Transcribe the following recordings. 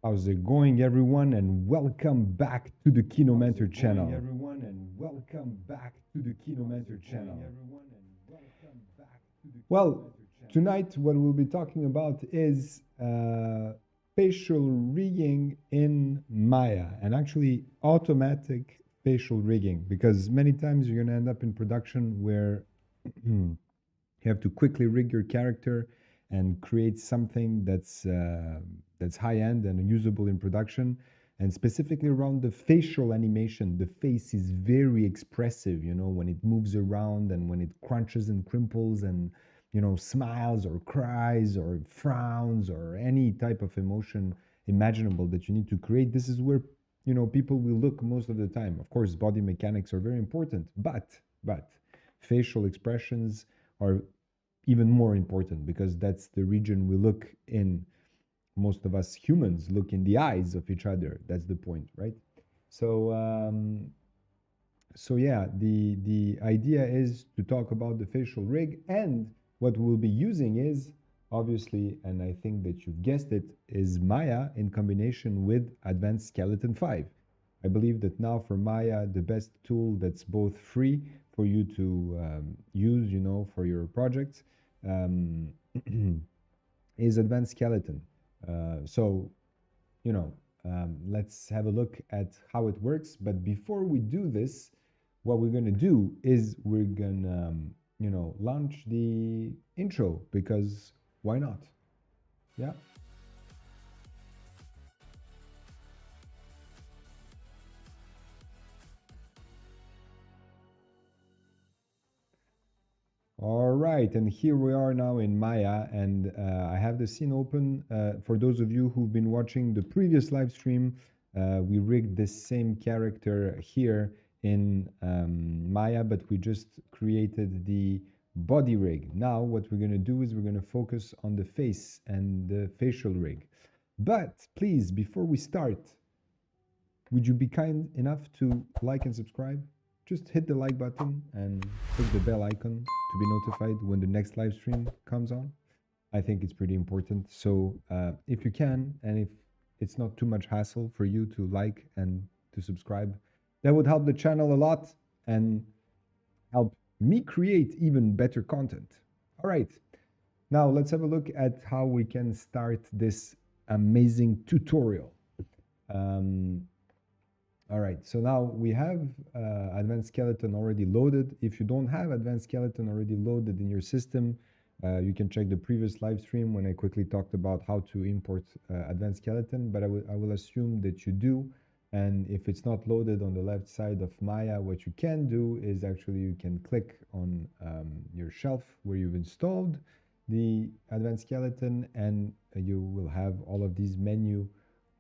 How's it going, everyone? And welcome back to the KINOMENTOR channel. Well, tonight what we'll be talking about is facial rigging in Maya, and actually automatic facial rigging, because many times you're going to end up in production where you have to quickly rig your character and create something that's high end and usable in production. And specifically around the facial animation, the face is very expressive. You know, when it moves around and when it crunches and crimples and smiles or cries or frowns or any type of emotion imaginable that you need to create. This is where people will look most of the time. Of course, body mechanics are very important, but facial expressions are even more important, because that's the region we look in. Most of us humans look in the eyes of each other. That's the point, right? So yeah, the idea is to talk about the facial rig, and what we'll be using is obviously, and I think that you've guessed it, is Maya in combination with Advanced Skeleton 5. I believe that now for Maya, the best tool that's both free for you to use, for your projects, um, is Advanced Skeleton. So, let's have a look at how it works. But before we do this, what we're going to do is we're going to, launch the intro, because why not? Yeah. All right, and here we are now in Maya, and I have the scene open. For those of you who've been watching the previous live stream, we rigged this same character here in Maya, but we just created the body rig. Now what we're going to do is we're going to focus on the face and the facial rig. But please, before we start, would you be kind enough to like and subscribe? Just hit the like button and click the bell icon to be notified when the next live stream comes on. I think it's pretty important. So if you can, and if it's not too much hassle for you to like and to subscribe, that would help the channel a lot and help me create even better content. All right, now let's have a look at how we can start this amazing tutorial. All right, so now we have Advanced Skeleton already loaded. If you don't have Advanced Skeleton already loaded in your system, you can check the previous live stream when I quickly talked about how to import Advanced Skeleton, but I will assume that you do. And if it's not loaded on the left side of Maya, what you can do is actually you can click on your shelf where you've installed the Advanced Skeleton, and you will have all of these menu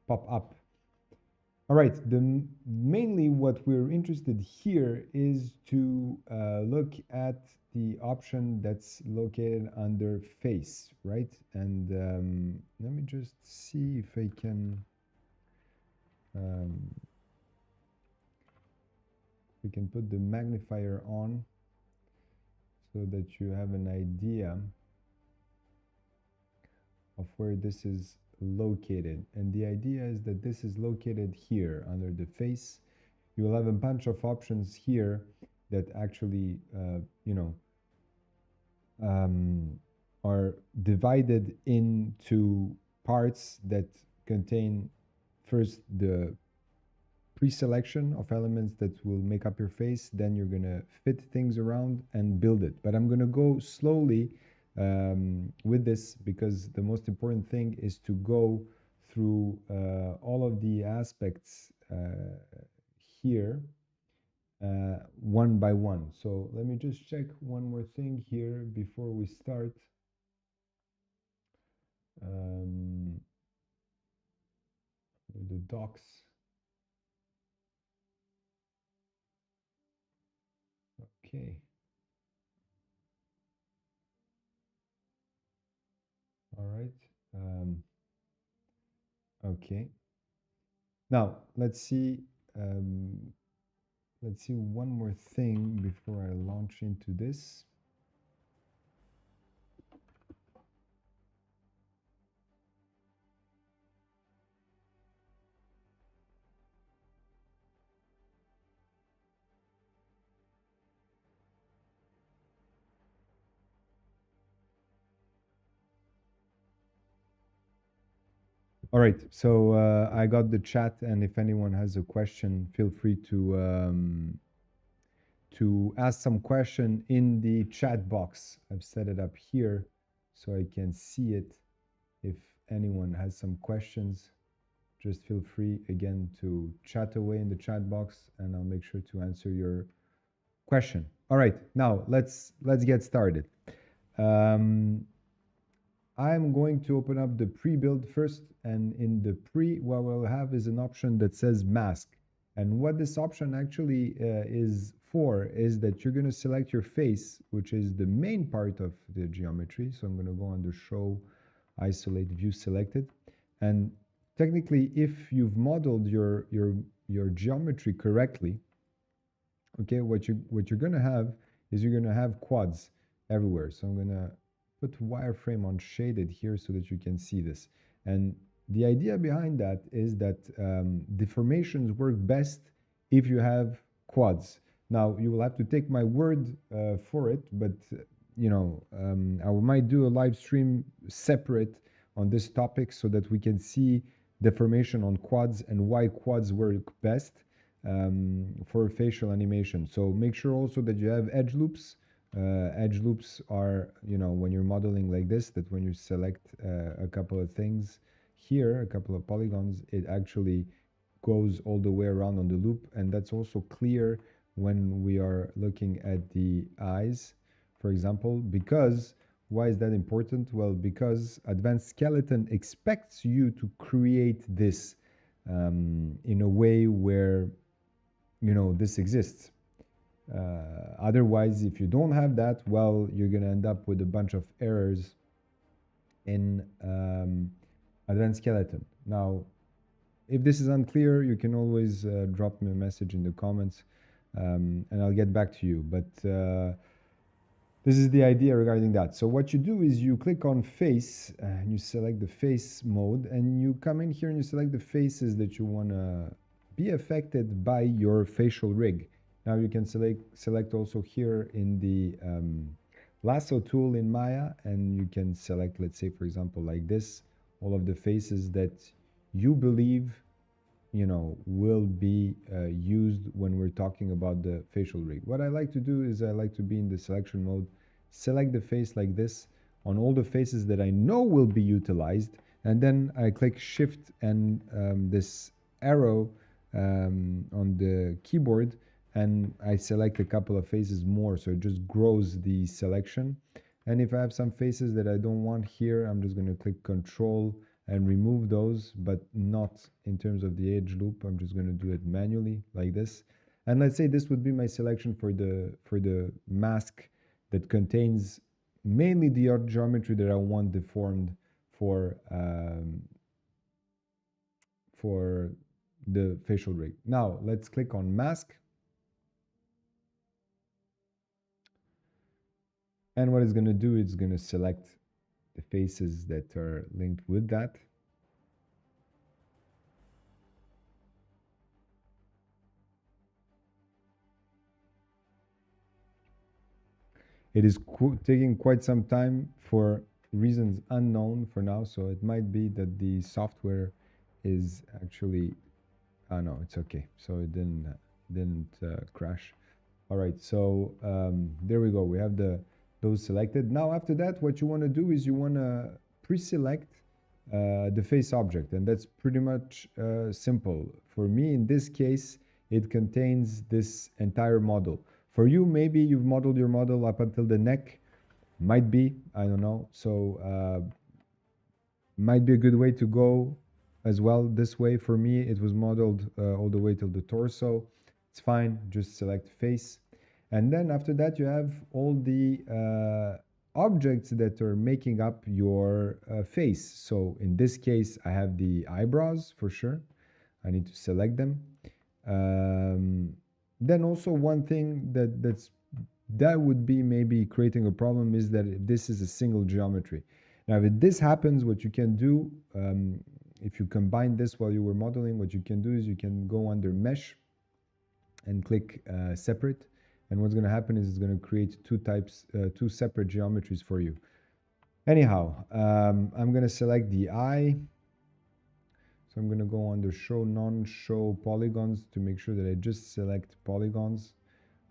pop up. All right, mainly what we're interested here is to look at the option that's located under face, right? And let me just see if I can, we can put the magnifier on so that you have an idea of where this is located. And the idea is that this is located here under the face. You will have a bunch of options here that actually, are divided into parts that contain first the pre-selection of elements that will make up your face. Then you're going to fit things around and build it. But I'm going to go slowly with this, because the most important thing is to go through all of the aspects here one by one. So let me just check one more thing here before we start. The docs. Okay. All right. Okay. Now let's see. Let's see one more thing before I launch into this. All right, so I got the chat, and if anyone has a question, feel free to ask some question in the chat box. I've set it up here so I can see it. If anyone has some questions, just feel free again to chat away in the chat box, and I'll make sure to answer your question. All right, now let's get started. I'm going to open up the pre-build first, and in the pre, what we'll have is an option that says mask. And what this option actually is for is that you're going to select your face, which is the main part of the geometry. So I'm going to go under Show, Isolate, View Selected. And technically, if you've modeled your geometry correctly, okay, what you're going to have is you're going to have quads everywhere. So I'm going to put wireframe on shaded here so that you can see this. And the idea behind that is that deformations work best if you have quads. Now, you will have to take my word for it, but you know, I might do a live stream separate on this topic so that we can see deformation on quads and why quads work best for facial animation. So make sure also that you have edge loops. Edge loops are, you know, when you're modeling like this, that when you select a couple of things here, a couple of polygons, it actually goes all the way around on the loop. And that's also clear when we are looking at the eyes, for example, because why is that important? Well, because Advanced Skeleton expects you to create this in a way where, you know, this exists. Otherwise, if you don't have that, well, you're going to end up with a bunch of errors in Advanced Skeleton. Now, if this is unclear, you can always drop me a message in the comments and I'll get back to you. But this is the idea regarding that. So what you do is you click on face and you select the face mode, and you come in here and you select the faces that you want to be affected by your facial rig. Now you can select also here in the lasso tool in Maya, and you can select, let's say, for example, like this, all of the faces that you believe, you know, will be used when we're talking about the facial rig. What I like to do is I like to be in the selection mode, select the face like this on all the faces that I know will be utilized, and then I click Shift and this arrow on the keyboard, and I select a couple of faces more, so it just grows the selection. And if I have some faces that I don't want here, I'm just going to click Control and remove those, but not in terms of the edge loop. I'm just going to do it manually like this. And let's say this would be my selection for the mask that contains mainly the geometry that I want deformed for the facial rig. Now let's click on mask. And what it's going to do, it's going to select the faces that are linked with that. It is taking quite some time for reasons unknown for now, so it might be that the software is actually, oh no, it's okay. So it didn't crash. All right, so there we go. We have those selected. Now after that, what you want to do is you want to pre-select the face object, and that's pretty much simple. For me, in this case, it contains this entire model. For you, maybe you've modeled your model up until the neck. Might be, I don't know. So might be a good way to go as well this way. For me, it was modeled all the way till the torso. It's fine, just select face. And then after that, you have all the objects that are making up your face. So in this case, I have the eyebrows for sure. I need to select them. Then also one thing that would be maybe creating a problem is that if this is a single geometry. Now, if this happens, what you can do, if you combine this while you were modeling, what you can do is you can go under Mesh and click Separate. And what's going to happen is it's going to create two separate geometries for you. Anyhow, I'm going to select the eye. So I'm going to go under show non-show polygons to make sure that I just select polygons.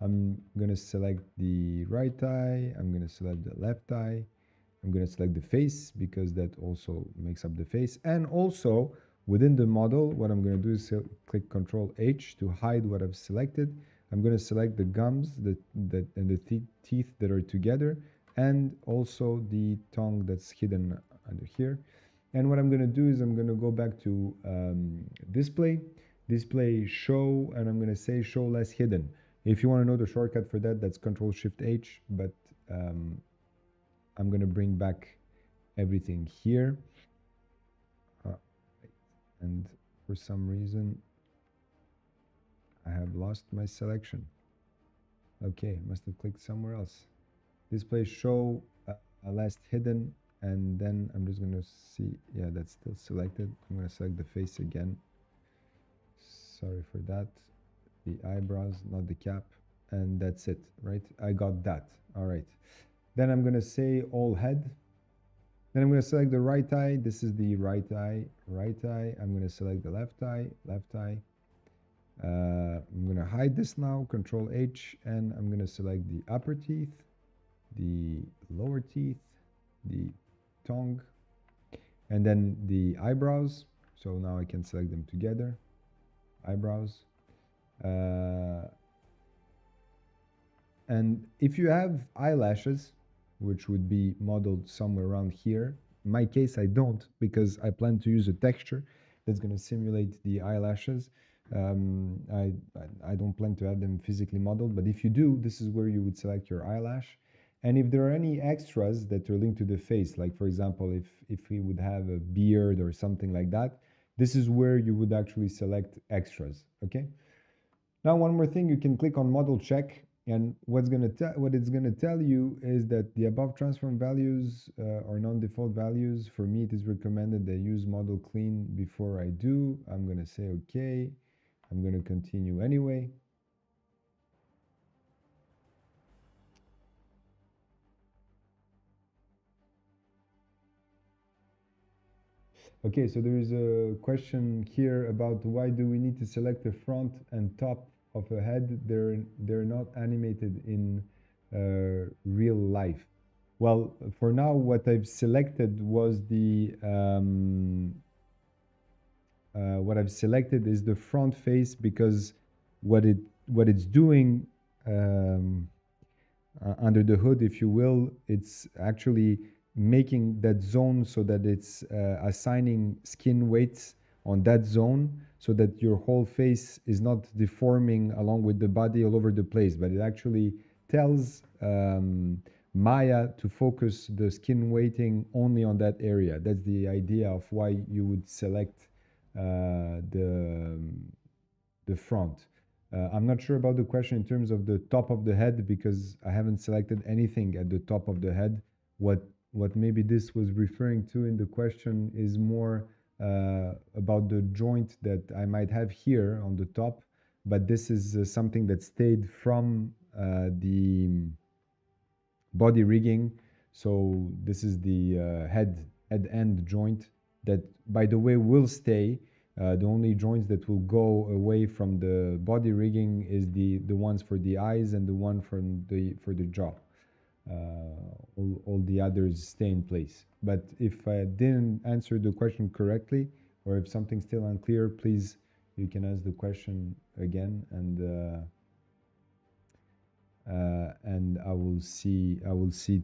I'm going to select the right eye. I'm going to select the left eye. I'm going to select the face because that also makes up the face. And also within the model, what I'm going to do is click Control H to hide what I've selected. I'm going to select the gums and the teeth that are together, and also the tongue that's hidden under here. And what I'm going to do is I'm going to go back to display show, and I'm going to say show less hidden. If you want to know the shortcut for that, that's Control Shift H, but I'm going to bring back everything here. And for some reason, I have lost my selection. Okay, must have clicked somewhere else. Display show last hidden, and then I'm just going to see, yeah, that's still selected. I'm going to select the face again. Sorry for that. The eyebrows, not the cap, and that's it, right? I got that. All right. Then I'm going to say all head. Then I'm going to select the right eye. This is the right eye, right eye. I'm going to select the left eye, left eye. I'm going to hide this now, Control H, and I'm going to select the upper teeth, the lower teeth, the tongue, and then the eyebrows. So now I can select them together, eyebrows. And if you have eyelashes, which would be modeled somewhere around here, in my case I don't, because I plan to use a texture that's going to simulate the eyelashes. I don't plan to have them physically modeled, but if you do, this is where you would select your eyelash. And if there are any extras that are linked to the face, like for example, if we would have a beard or something like that, this is where you would actually select extras, okay? Now, one more thing, you can click on model check, and what it's going to tell you is that the above transform values are non-default values. For me, it is recommended that I use model clean before I do. I'm going to say okay. I'm going to continue anyway. Okay, so there is a question here about why do we need to select the front and top of a head? They're not animated in real life. Well, for now, what I've selected was the what I've selected is the front face, because what it's doing under the hood, if you will, it's actually making that zone so that it's assigning skin weights on that zone, so that your whole face is not deforming along with the body all over the place, but it actually tells Maya to focus the skin weighting only on that area. That's the idea of why you would select the front. I'm not sure about the question in terms of the top of the head, because I haven't selected anything at the top of the head. What maybe this was referring to in the question is more about the joint that I might have here on the top, but this is something that stayed from the body rigging. So this is the head end joint that, by the way, will stay. The only joints that will go away from the body rigging is the ones for the eyes and the one for the jaw. All the others stay in place. But if I didn't answer the question correctly, or if something's still unclear, please, you can ask the question again, and I will see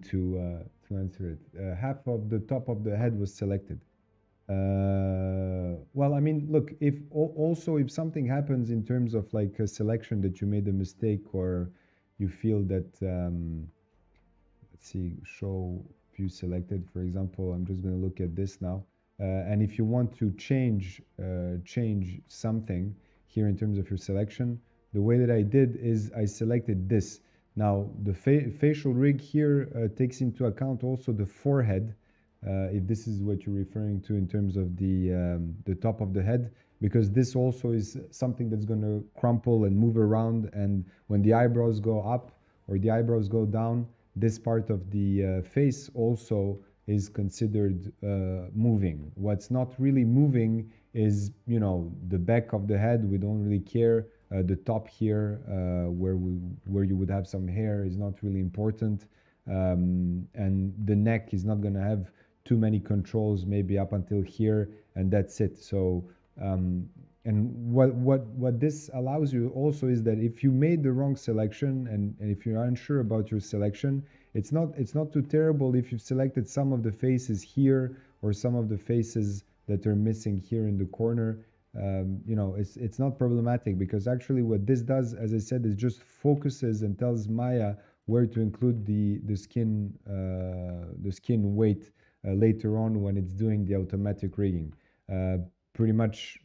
to answer it. Half of the top of the head was selected. Well, I mean, look, if something happens in terms of like a selection that you made a mistake, or you feel that let's see, show view selected, for example, I'm just going to look at this now, and if you want to change something here in terms of your selection, the way that I did is I selected this. Now the facial rig here takes into account also the forehead, if this is what you're referring to in terms of the top of the head, because this also is something that's going to crumple and move around, and when the eyebrows go up or the eyebrows go down, this part of the face also is considered moving. What's not really moving is, you know, the back of the head. We don't really care. The top here, where you would have some hair, is not really important. And the neck is not going to have too many controls, maybe up until here, and that's it. So and what this allows you also is that if you made the wrong selection, and if you're unsure about your selection, it's not too terrible if you've selected some of the faces here or some of the faces that are missing here in the corner. You know, it's not problematic, because actually what this does, as I said, is just focuses and tells Maya where to include the skin weight later on when it's doing the automatic rigging. Pretty much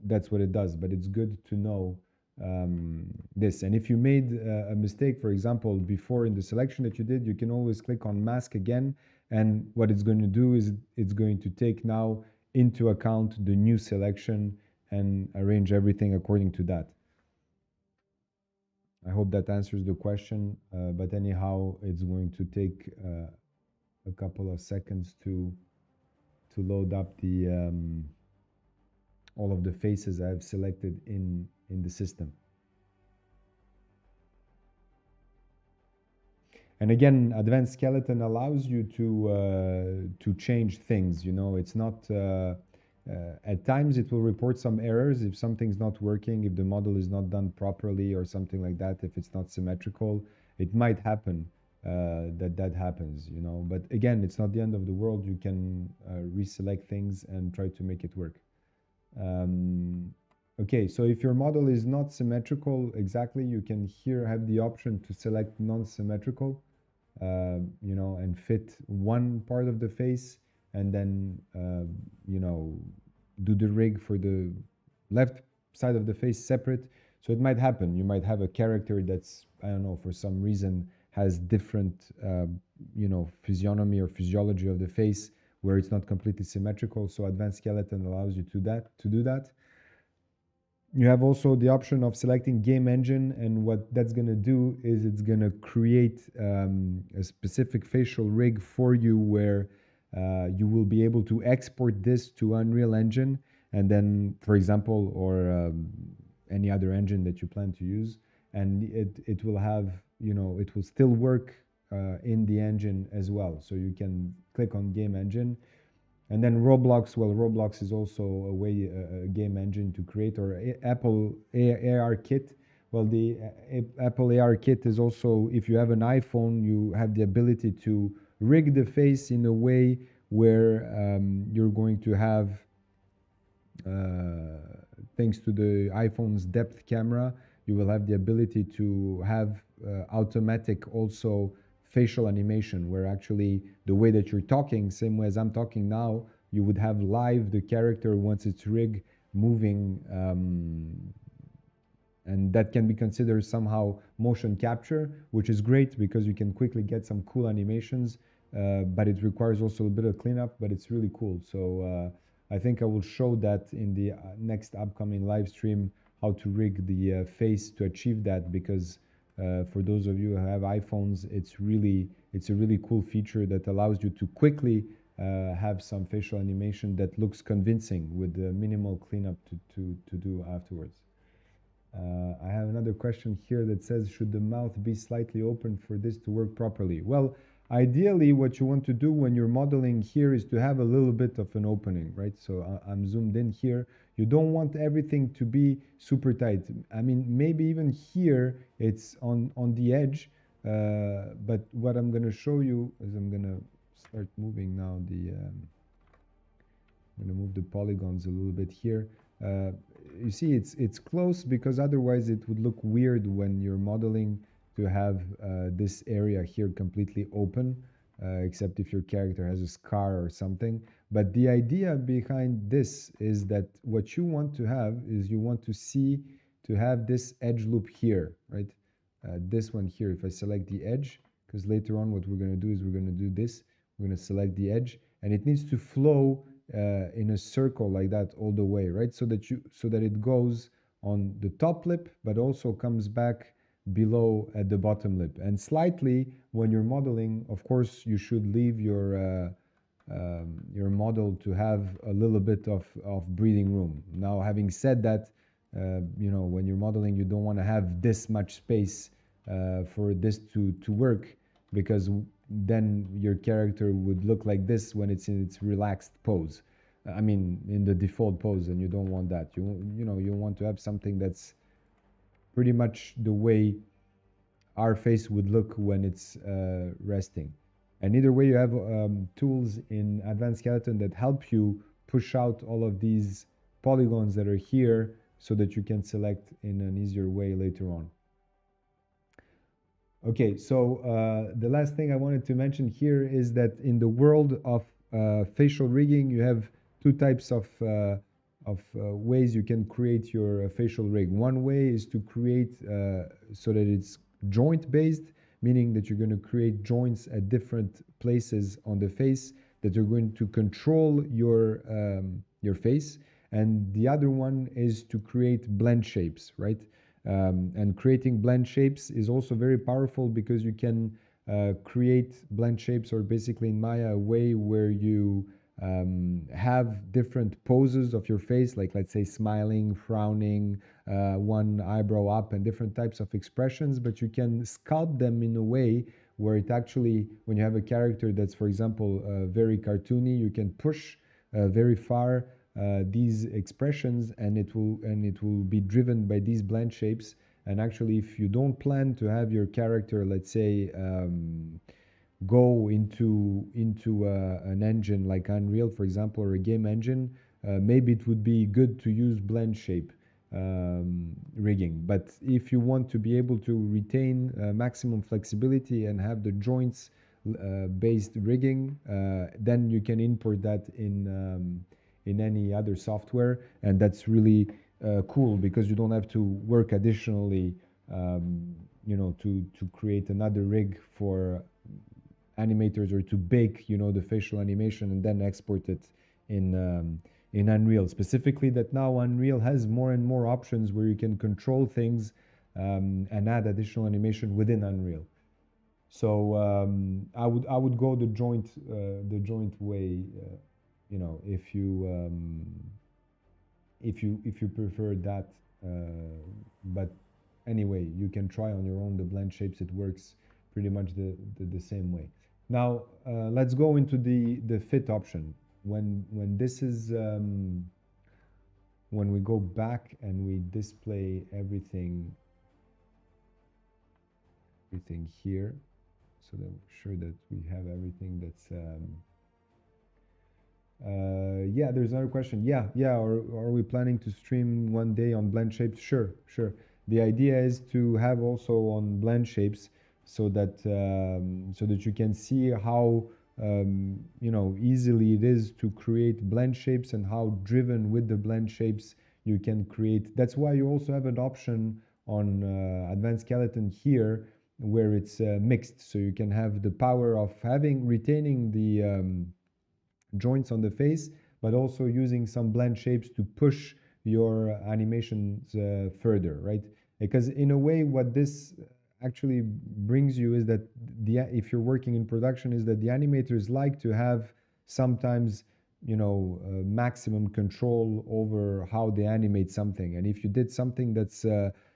that's what it does, but it's good to know this. And if you made a mistake, for example, before in the selection that you did, you can always click on mask again, and what it's going to do is it's going to take now into account the new selection and arrange everything according to that. I hope that answers the question, but anyhow, it's going to take a couple of seconds to load up the all of the faces I've selected in the system. And again, advanced skeleton allows you to change things. You know, it's not at times it will report some errors if something's not working, if the model is not done properly or something like that. If it's not symmetrical, it might happen that happens. You know, but again, it's not the end of the world. You can reselect things and try to make it work. Okay, so if your model is not symmetrical exactly, you can here have the option to select non-symmetrical, you know, and fit one part of the face, and then, you know, do the rig for the left side of the face separate. So it might happen. You might have a character that's, I don't know, for some reason has different, you know, physiognomy or physiology of the face, where it's not completely symmetrical. So advanced skeleton allows you to do that. You have also the option of selecting game engine, and what that's going to do is it's going to create a specific facial rig for you, where you will be able to export this to Unreal Engine, and then, for example, or any other engine that you plan to use, and it will have, you know, it will still work in the engine as well. So you can click on game engine. And then Roblox, well, Roblox is also a way, a game engine to create, or Apple AR Kit. Well, the Apple AR Kit is also, if you have an iPhone, you have the ability to rig the face in a way where you're going to have, thanks to the iPhone's depth camera, you will have the ability to have automatic also facial animation, where actually the way that you're talking, same way as I'm talking now, you would have live the character once it's rigged moving, and that can be considered somehow motion capture, which is great because you can quickly get some cool animations, but it requires also a bit of cleanup, but it's really cool. So I think I will show that in the next upcoming live stream, how to rig the face to achieve that, because for those of you who have iPhones, it's a really cool feature that allows you to quickly have some facial animation that looks convincing with the minimal cleanup to do afterwards. I have another question here that says, should the mouth be slightly open for this to work properly? Well, ideally, what you want to do when you're modeling here is to have a little bit of an opening, right? So I'm zoomed in here. You don't want everything to be super tight. I mean, maybe even here it's on the edge, but what I'm going to show you is I'm going to start moving now I'm going to move the polygons a little bit here. You see, it's close, because otherwise it would look weird when you're modeling to have this area here completely open, except if your character has a scar or something. But the idea behind this is that what you want to have is you want to have this edge loop here, right? This one here, if I select the edge, because later on what we're going to do is we're going to do this. We're going to select the edge, and it needs to flow in a circle like that all the way, right? So that it goes on the top lip, but also comes back below at the bottom lip. And slightly, when you're modeling, of course, you should leave your your model to have a little bit of breathing room. Now, having said that, you know, when you're modeling, you don't want to have this much space for this to work, because then your character would look like this when it's in its relaxed pose. I mean, in the default pose, and you don't want that. You know, you want to have something that's pretty much the way our face would look when it's resting. And either way, you have tools in Advanced Skeleton that help you push out all of these polygons that are here so that you can select in an easier way later on. Okay, so the last thing I wanted to mention here is that in the world of facial rigging, you have two types of ways you can create your facial rig. One way is to create so that it's joint based, meaning that you're going to create joints at different places on the face that are going to control your face. And the other one is to create blend shapes, right? And creating blend shapes is also very powerful because you can create blend shapes, or basically in Maya, a way where you have different poses of your face, like let's say smiling, frowning, one eyebrow up, and different types of expressions, but you can sculpt them in a way where it actually, when you have a character that's, for example, very cartoony, you can push very far these expressions, and it will be driven by these blend shapes. And actually, if you don't plan to have your character, let's say, go into an engine like Unreal, for example, or a game engine, maybe it would be good to use blend shape rigging. But if you want to be able to retain maximum flexibility and have the joints based rigging, then you can import that in any other software, and that's really cool, because you don't have to work additionally, you know, to create another rig for animators, or to bake, you know, the facial animation and then export it in Unreal. Specifically, that now Unreal has more and more options where you can control things and add additional animation within Unreal. So I would go the joint way, you know, if you prefer that. But anyway, you can try on your own the blend shapes. It works pretty much the same way. Now let's go into the fit option. When this is when we go back and we display everything here, so that we're sure that we have everything that's yeah, there's another question. Yeah, or are we planning to stream one day on blend shapes? Sure. The idea is to have also on blend shapes, so that you can see how you know, easily it is to create blend shapes, and how driven with the blend shapes you can create. That's why you also have an option on Advanced Skeleton here where it's mixed, so you can have the power of retaining the joints on the face, but also using some blend shapes to push your animations further, right? Because in a way, what this actually brings you is that if you're working in production, is that the animators like to have sometimes, you know, maximum control over how they animate something. And if you did something that's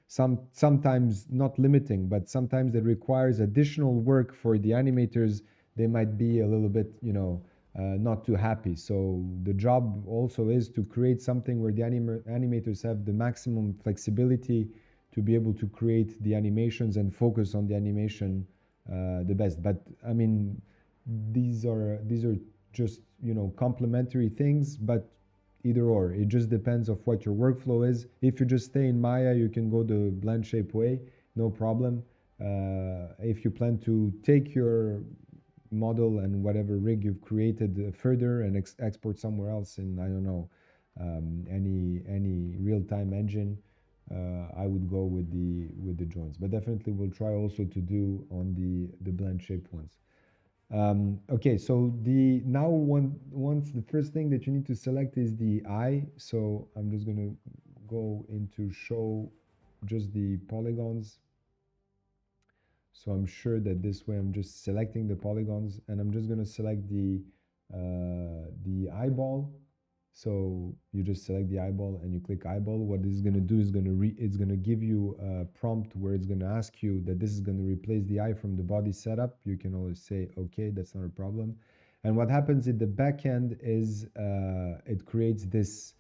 sometimes not limiting, but sometimes that requires additional work for the animators, they might be a little bit, you know, not too happy. So the job also is to create something where the animators have the maximum flexibility to be able to create the animations and focus on the animation the best. But I mean, these are just, you know, complementary things, but either or, it just depends of what your workflow is. If you just stay in Maya, you can go the blend shape way, no problem. If you plan to take your model and whatever rig you've created further and export somewhere else in, I don't know, any real-time engine, I would go with the joints. But definitely we'll try also to do on the blend shape ones. Okay, so once the first thing that you need to select is the eye. So I'm just gonna go into show just the polygons. So I'm sure that this way I'm just selecting the polygons, and I'm just going to select the the eyeball. So you just select the eyeball and you click eyeball. What this is going to do is it's going to give you a prompt where it's going to ask you that this is going to replace the eye from the body setup. You can always say, okay, that's not a problem. And what happens in the back end is it creates this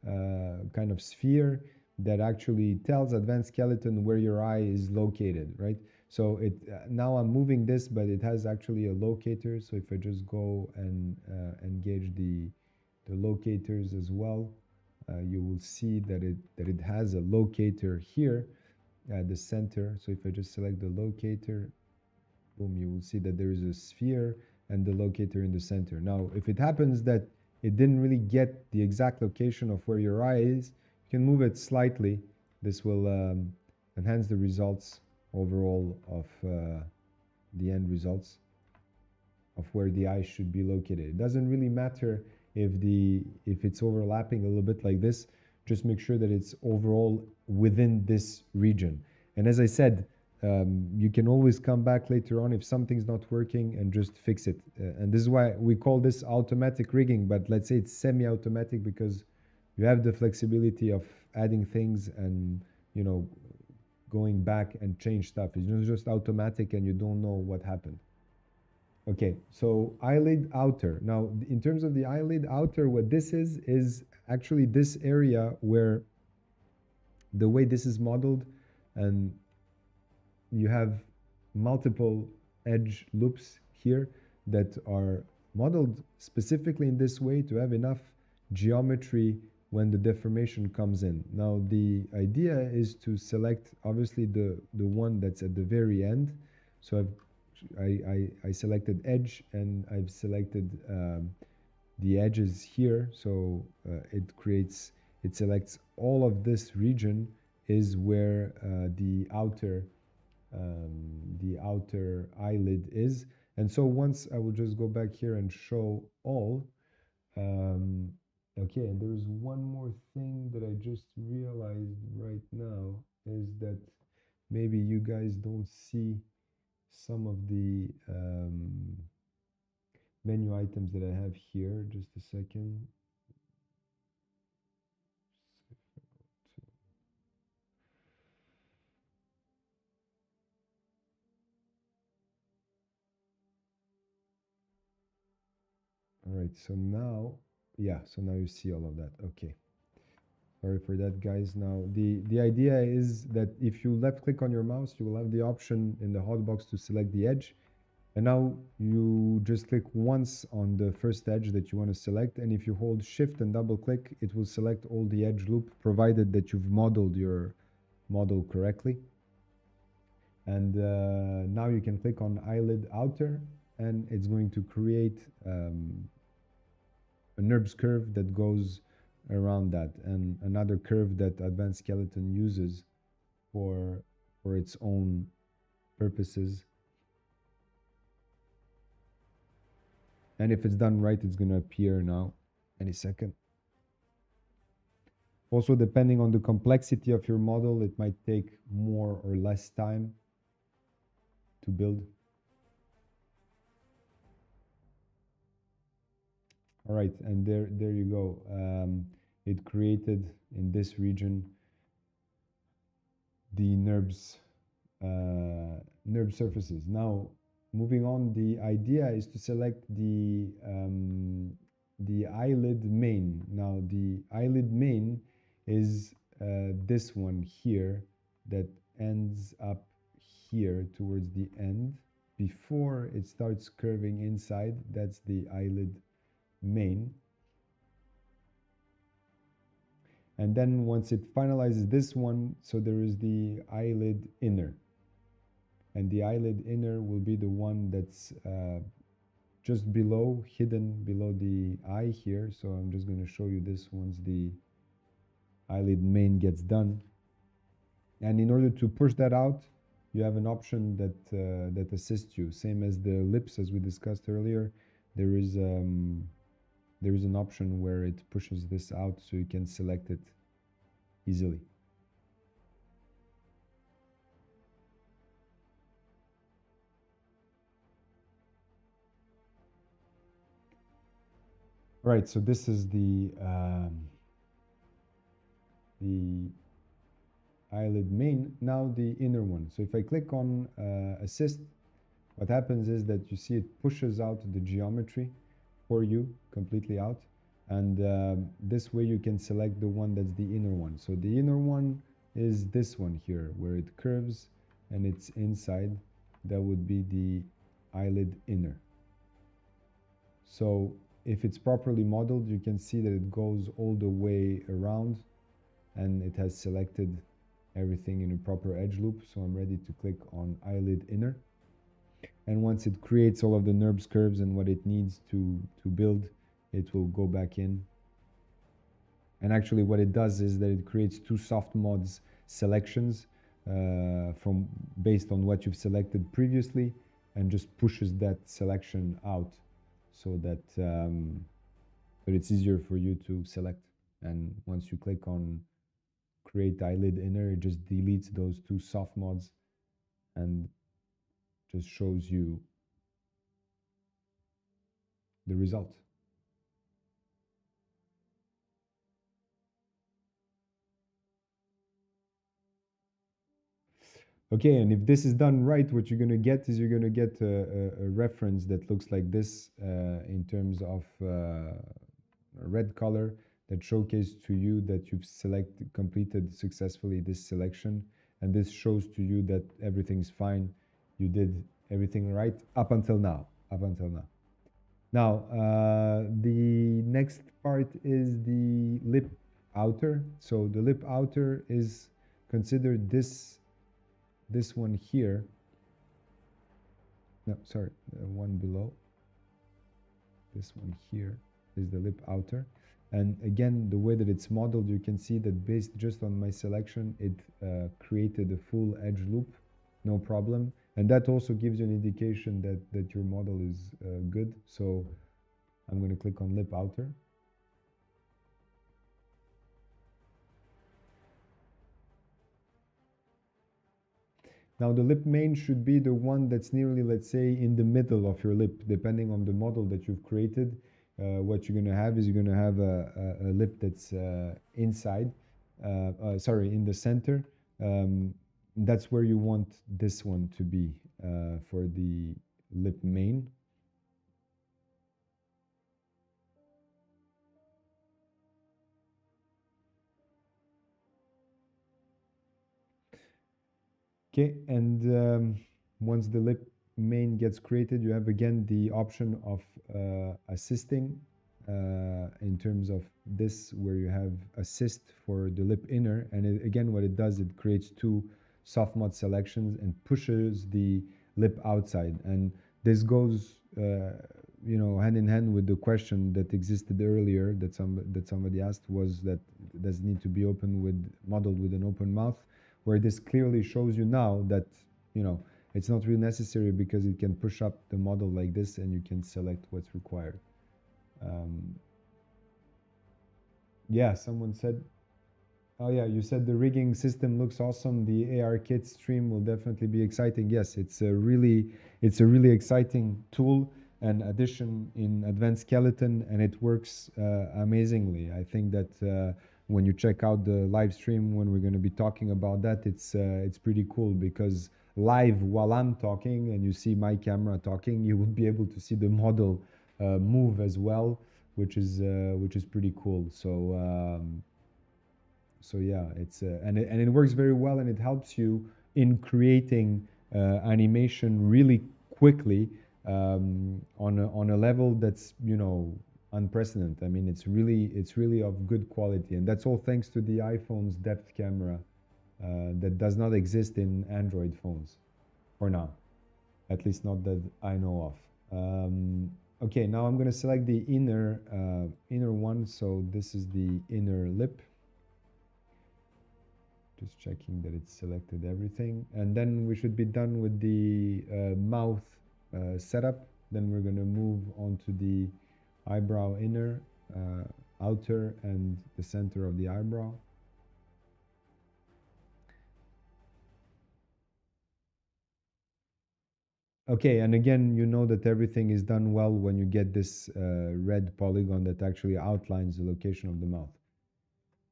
kind of sphere that actually tells advanced skeleton where your eye is located, right? So it now I'm moving this, but it has actually a locator. So if I just go and engage the locators as well, you will see that it has a locator here at the center. So if I just select the locator, boom, you will see that there is a sphere and the locator in the center. Now, if it happens that it didn't really get the exact location of where your eye is, you can move it slightly. This will enhance the results overall of the end results of where the eye should be located. It doesn't really matter if it's overlapping a little bit like this. Just make sure that it's overall within this region. And as I said, you can always come back later on if something's not working and just fix it. And this is why we call this automatic rigging, but let's say it's semi-automatic because you have the flexibility of adding things and, you know, going back and change stuff. It's not just automatic and you don't know what happened. Okay, so eyelid outer. Now, in terms of the eyelid outer, what this is actually this area where the way this is modeled, and you have multiple edge loops here that are modeled specifically in this way to have enough geometry when the deformation comes in. Now, the idea is to select obviously the one that's at the very end. So I selected edge and I've selected the edges here. So it selects all of this region is where the outer eyelid is. And so once I will just go back here and show all. Okay, and there's one more thing that I just realized right now is that maybe you guys don't see some of the menu items that I have here. Just a second. All right, so now, yeah, so now you see all of that. Okay. Sorry for that, guys. Now, the idea is that if you left click on your mouse, you will have the option in the hotbox to select the edge. And now you just click once on the first edge that you want to select. And if you hold shift and double click, it will select all the edge loop, provided that you've modeled your model correctly. And now you can click on eyelid outer, and it's going to create a NURBS curve that goes around that, and another curve that advanced skeleton uses for its own purposes. And if it's done right, it's going to appear now any second. Also, depending on the complexity of your model, it might take more or less time to build. All right, and there you go. It created in this region the NURBS surfaces. Now, moving on, the idea is to select the eyelid main. Now, the eyelid main is this one here that ends up here towards the end. Before it starts curving inside, that's the eyelid main. And then once it finalizes this one, so there is the eyelid inner. And the eyelid inner will be the one that's just below, hidden below the eye here. So I'm just going to show you this once the eyelid main gets done. And in order to push that out, you have an option that assists you. Same as the lips, as we discussed earlier. There is an option where it pushes this out so you can select it easily. All right, so this is the eyelid main. Now the inner one. So if I click on assist, what happens is that you see it pushes out the geometry for you completely out. And this way you can select the one that's the inner one. So the inner one is this one here, where it curves and it's inside. That would be the eyelid inner. So if it's properly modeled, you can see that it goes all the way around and it has selected everything in a proper edge loop. So I'm ready to click on eyelid inner. And once it creates all of the NURBS curves and what it needs to build, it will go back in. And actually what it does is that it creates two soft mods selections based on what you've selected previously, and just pushes that selection out so that it's easier for you to select. And once you click on create eyelid inner, it just deletes those two soft mods and just shows you the result. Okay, and if this is done right, what you're going to get is you're going to get a reference that looks like this in terms of a red color that showcases to you that you've completed successfully this selection. And this shows to you that everything's fine. You did everything right up until now. Now, the next part is the lip outer. So the lip outer is considered this one here. No, sorry, the one below. This one here is the lip outer. And again, the way that it's modeled, you can see that based just on my selection, it created a full edge loop, no problem. And that also gives you an indication that your model is good. So I'm going to click on lip outer. Now the lip main should be the one that's nearly, let's say, in the middle of your lip, depending on the model that you've created. What you're going to have is you're going to have a lip that's inside, in the center. That's where you want this one to be for the lip main. Okay, and once the lip main gets created, you have again the option of assisting in terms of this, where you have assist for the lip inner. And again, what it does, it creates two soft mod selections and pushes the lip outside. And this goes hand in hand with the question that existed earlier that somebody asked, was that does it need to be modeled with an open mouth, where this clearly shows you now that it's not really necessary, because it can push up the model like this and you can select what's required. Yeah, someone said, oh yeah, you said the rigging system looks awesome. The AR kit stream will definitely be exciting. Yes, it's a really exciting tool and addition in Advanced Skeleton, and it works amazingly. I think that when you check out the live stream, when we're going to be talking about that, it's pretty cool, because live while I'm talking and you see my camera talking, you will be able to see the model move as well, which is pretty cool. So yeah, and it works very well, and it helps you in creating animation really quickly on a level that's unprecedented. I mean, it's really of good quality, and that's all thanks to the iPhone's depth camera that does not exist in Android phones for now, at least not that I know of. Okay, now I'm going to select the inner one. So this is the inner lip. Just checking that it's selected everything, and then we should be done with the mouth setup. Then we're going to move on to the eyebrow inner, outer, and the center of the eyebrow. Okay, and again, you know that everything is done well when you get this red polygon that actually outlines the location of the mouth.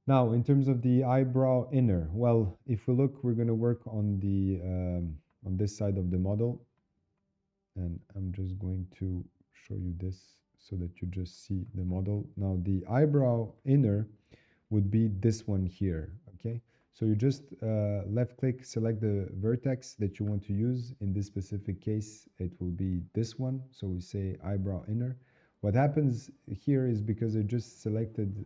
Now, in terms of the eyebrow inner, well, if we look, we're going to work on this side of the model, and I'm just going to show you this so that you just see the model. Now, the eyebrow inner would be this one here, okay? So you just left click, select the vertex that you want to use. In this specific case, it will be this one. So we say eyebrow inner. What happens here is because I just selected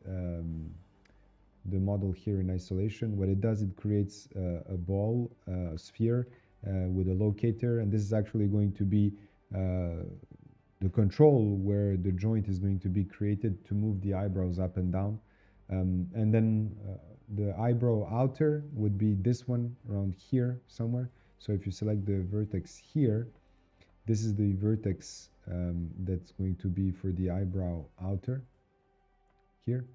the model here in isolation, what it does, it creates a ball, a sphere with a locator, and this is actually going to be the control where the joint is going to be created to move the eyebrows up and down. And then the eyebrow outer would be this one around here somewhere. So if you select the vertex here, this is the vertex that's going to be for the eyebrow outer here.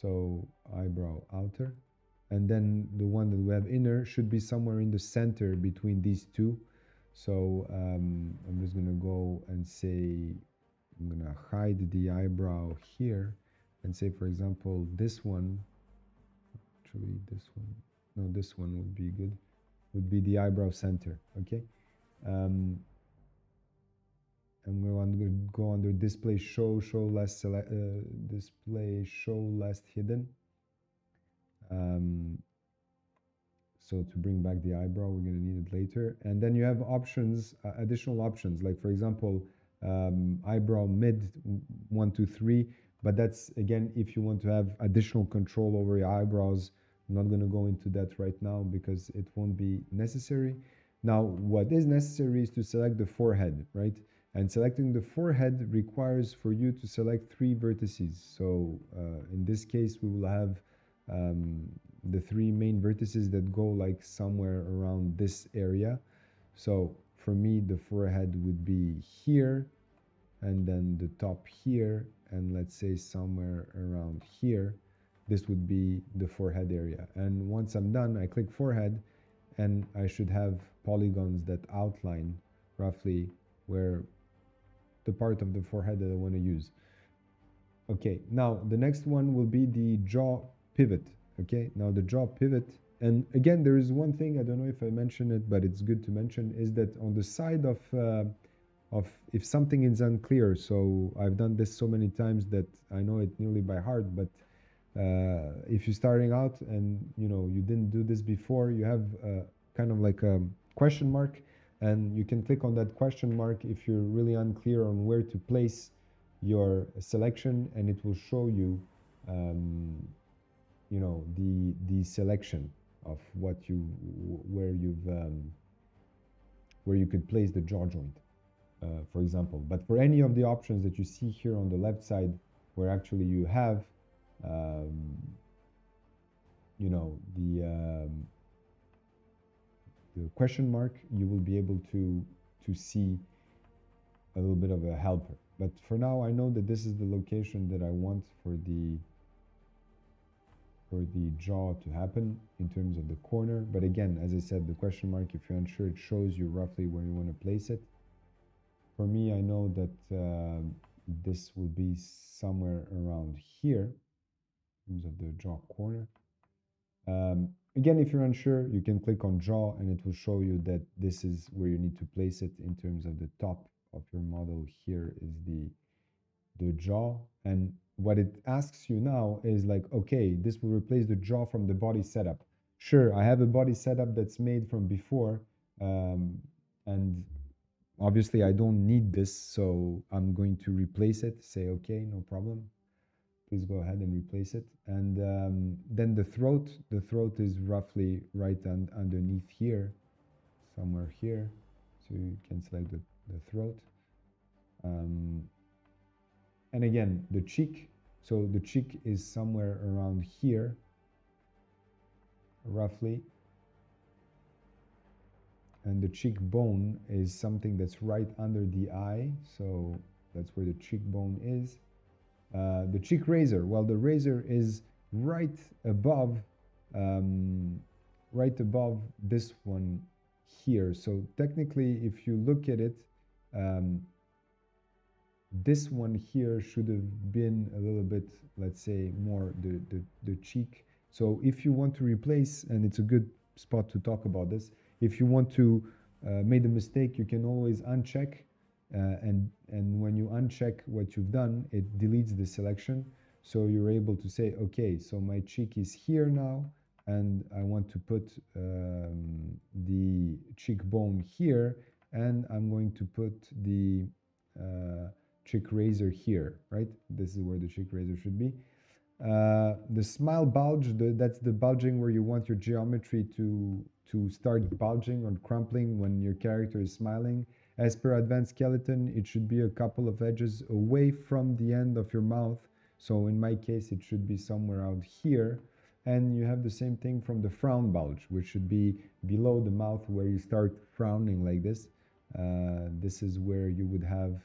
So eyebrow outer. And then the one that we have inner should be somewhere in the center between these two. So I'm just going to go and say, I'm going to hide the eyebrow here and say, for example, this one, actually this one, no, this one would be good, would be the eyebrow center, okay? I'm going to go under display show last display show last hidden. So to bring back the eyebrow, we're going to need it later. And then you have options, additional options, like for example, eyebrow mid 1, 2, 3. But that's again, if you want to have additional control over your eyebrows. I'm not going to go into that right now because it won't be necessary. Now, what is necessary is to select the forehead, right? And selecting the forehead requires for you to select 3 vertices. So in this case, we will have the 3 main vertices that go like somewhere around this area. So for me, the forehead would be here, and then the top here, and let's say somewhere around here. This would be the forehead area. And once I'm done, I click forehead, and I should have polygons that outline roughly where the part of the forehead that I want to use. Okay, now the next one will be the jaw pivot. Okay, now the jaw pivot, and again, there is one thing, I don't know if I mentioned it, but it's good to mention, is that on the side of if something is unclear, so I've done this so many times that I know it nearly by heart, but if you're starting out and you didn't do this before, you have kind of like a question mark, and you can click on that question mark if you're really unclear on where to place your selection, and it will show you the selection of where you could place the jaw joint, for example. But for any of the options that you see here on the left side, where actually you have the question mark, you will be able to see a little bit of a helper. But for now, I know that this is the location that I want for the jaw to happen in terms of the corner. But again, as I said, the question mark, if you're unsure, it shows you roughly where you want to place it. For me, I know that this will be somewhere around here in terms of the jaw corner. Again, if you're unsure, you can click on jaw, and it will show you that this is where you need to place it in terms of the top of your model. Here is the jaw, and what it asks you now is like, okay, this will replace the jaw from the body setup. Sure, I have a body setup that's made from before, and obviously I don't need this, so I'm going to replace it. Say, okay, no problem. Please go ahead and replace it. And then the throat is roughly right underneath here, somewhere here. So you can select the throat. And again, the cheek. So the cheek is somewhere around here, roughly. And the cheekbone is something that's right under the eye. So that's where the cheekbone is. The cheek razor, well, the razor is right above this one here. So technically, if you look at it, this one here should have been a little bit, let's say, more the cheek. So if you want to replace, and it's a good spot to talk about this, if you want to make a mistake, you can always uncheck, and when you uncheck what you've done, it deletes the selection. So you're able to say, okay, so my cheek is here now, and I want to put the cheekbone here, and I'm going to put the cheek razor here, right? This is where the cheek razor should be. The smile bulge, that's the bulging where you want your geometry to start bulging or crumpling when your character is smiling. As per advanced skeleton, it should be a couple of edges away from the end of your mouth. So in my case, it should be somewhere out here. And you have the same thing from the frown bulge, which should be below the mouth where you start frowning like this. This is where you would have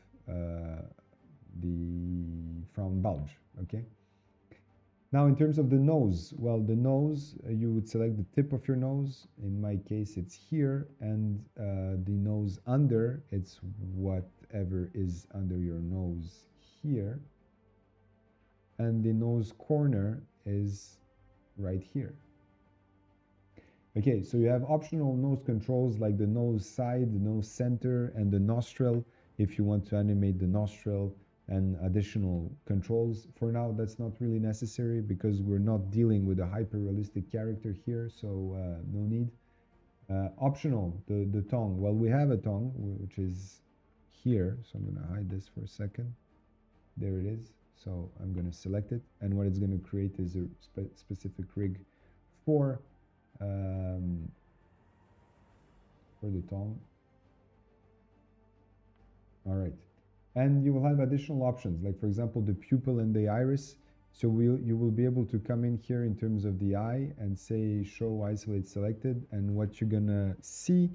the frown bulge, okay? Now, in terms of the nose, well, the nose, you would select the tip of your nose. In my case, it's here, and the nose under, it's whatever is under your nose here. And the nose corner is right here. Okay, so you have optional nose controls like the nose side, the nose center, and the nostril if you want to animate the nostril, and additional controls. For now, that's not really necessary because we're not dealing with a hyper-realistic character here, so no need. Optional, the tongue. Well, we have a tongue, which is here, so I'm going to hide this for a second. There it is. So I'm going to select it, and what it's going to create is a specific rig for the tongue. All right. And you will have additional options, like for example, the pupil and the iris. So you will be able to come in here in terms of the eye and say show isolate selected. And what you're gonna see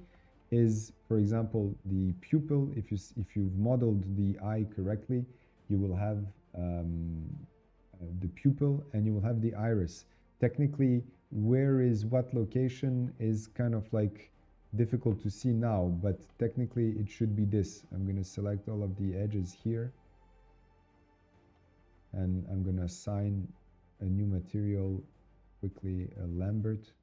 is, for example, the pupil. If you've modeled the eye correctly, you will have the pupil and you will have the iris. Technically, where is what location is kind of like difficult to see now, but technically it should be this. I'm going to select all of the edges here, and I'm going to assign a new material quickly, a Lambert.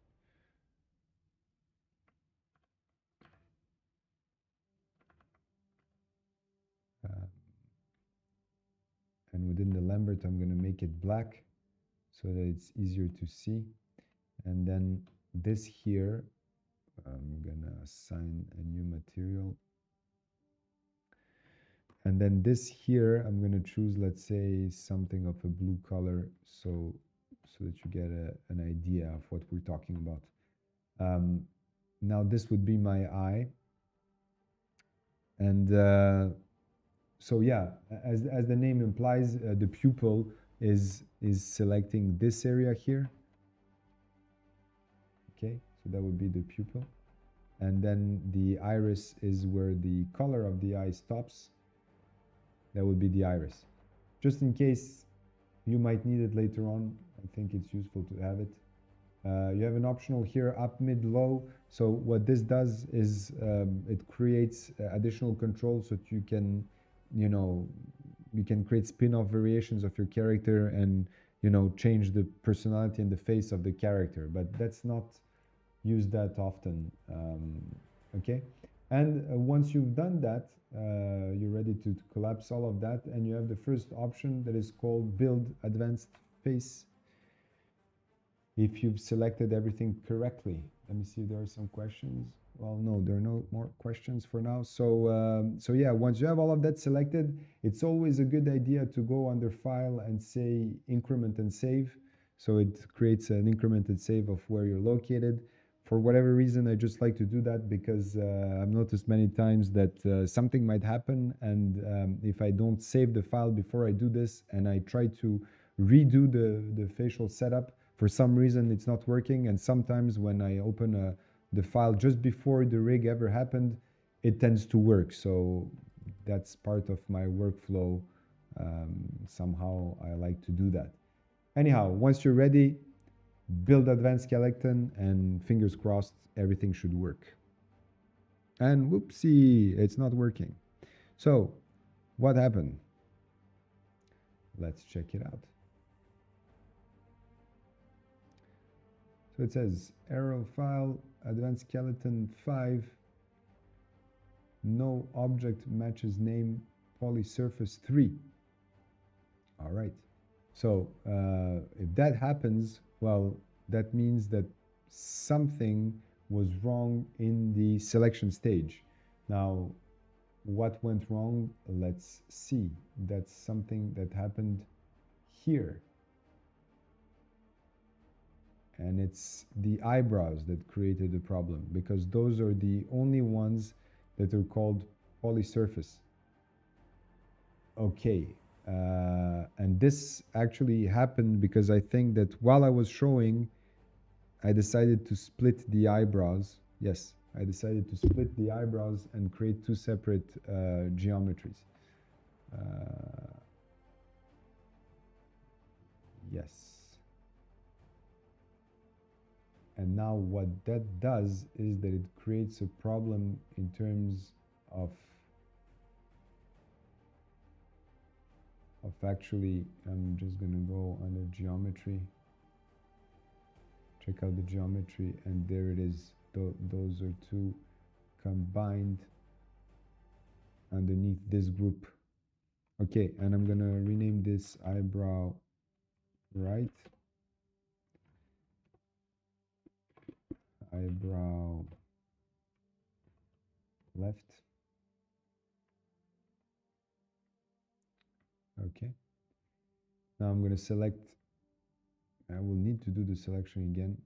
And within the Lambert, I'm going to make it black so that it's easier to see. And then this here, I'm gonna assign a new material, and then this here I'm gonna choose, let's say, something of a blue color, so that you get an idea of what we're talking about. Now this would be my eye, and so yeah, as the name implies, the pupil is selecting this area here. Okay, so that would be the pupil. And then the iris is where the color of the eye stops. That would be the iris. Just in case you might need it later on, I think it's useful to have it. You have an optional here, up, mid, low. So what this does is it creates additional controls so that you can, you can create spin-off variations of your character and, change the personality and the face of the character. But that's not use that often, okay? And once you've done that, you're ready to collapse all of that, and you have the first option that is called Build Advanced Face. If you've selected everything correctly. Let me see if there are some questions. Well, no, there are no more questions for now. So, so yeah, once you have all of that selected, it's always a good idea to go under File and say Increment and Save. So it creates an incremented save of where you're located. For whatever reason, I just like to do that because I've noticed many times that something might happen, and if I don't save the file before I do this and I try to redo the facial setup, for some reason it's not working, and sometimes when I open the file just before the rig ever happened, it tends to work. So that's part of my workflow. Somehow I like to do that. Anyhow, once you're ready, build advanced skeleton, and fingers crossed everything should work. And whoopsie, it's not working. So what happened? Let's check it out. So it says error file, advanced skeleton 5, no object matches name, polysurface 3. All right. So if that happens, well, that means that something was wrong in the selection stage. Now, what went wrong? Let's see. That's something that happened here. And it's the eyebrows that created the problem, because those are the only ones that are called polysurface. Okay, and this actually happened because I think that while I was showing, I decided to split the eyebrows. Yes, I decided to split the eyebrows and create two separate geometries. Yes. And now what that does is that it creates a problem in terms of actually, I'm just gonna go under geometry, check out the geometry, and there it is. Those are two combined underneath this group. Okay, and I'm gonna rename this eyebrow right, eyebrow left. Okay, now I'm gonna select, I will need to do the selection again.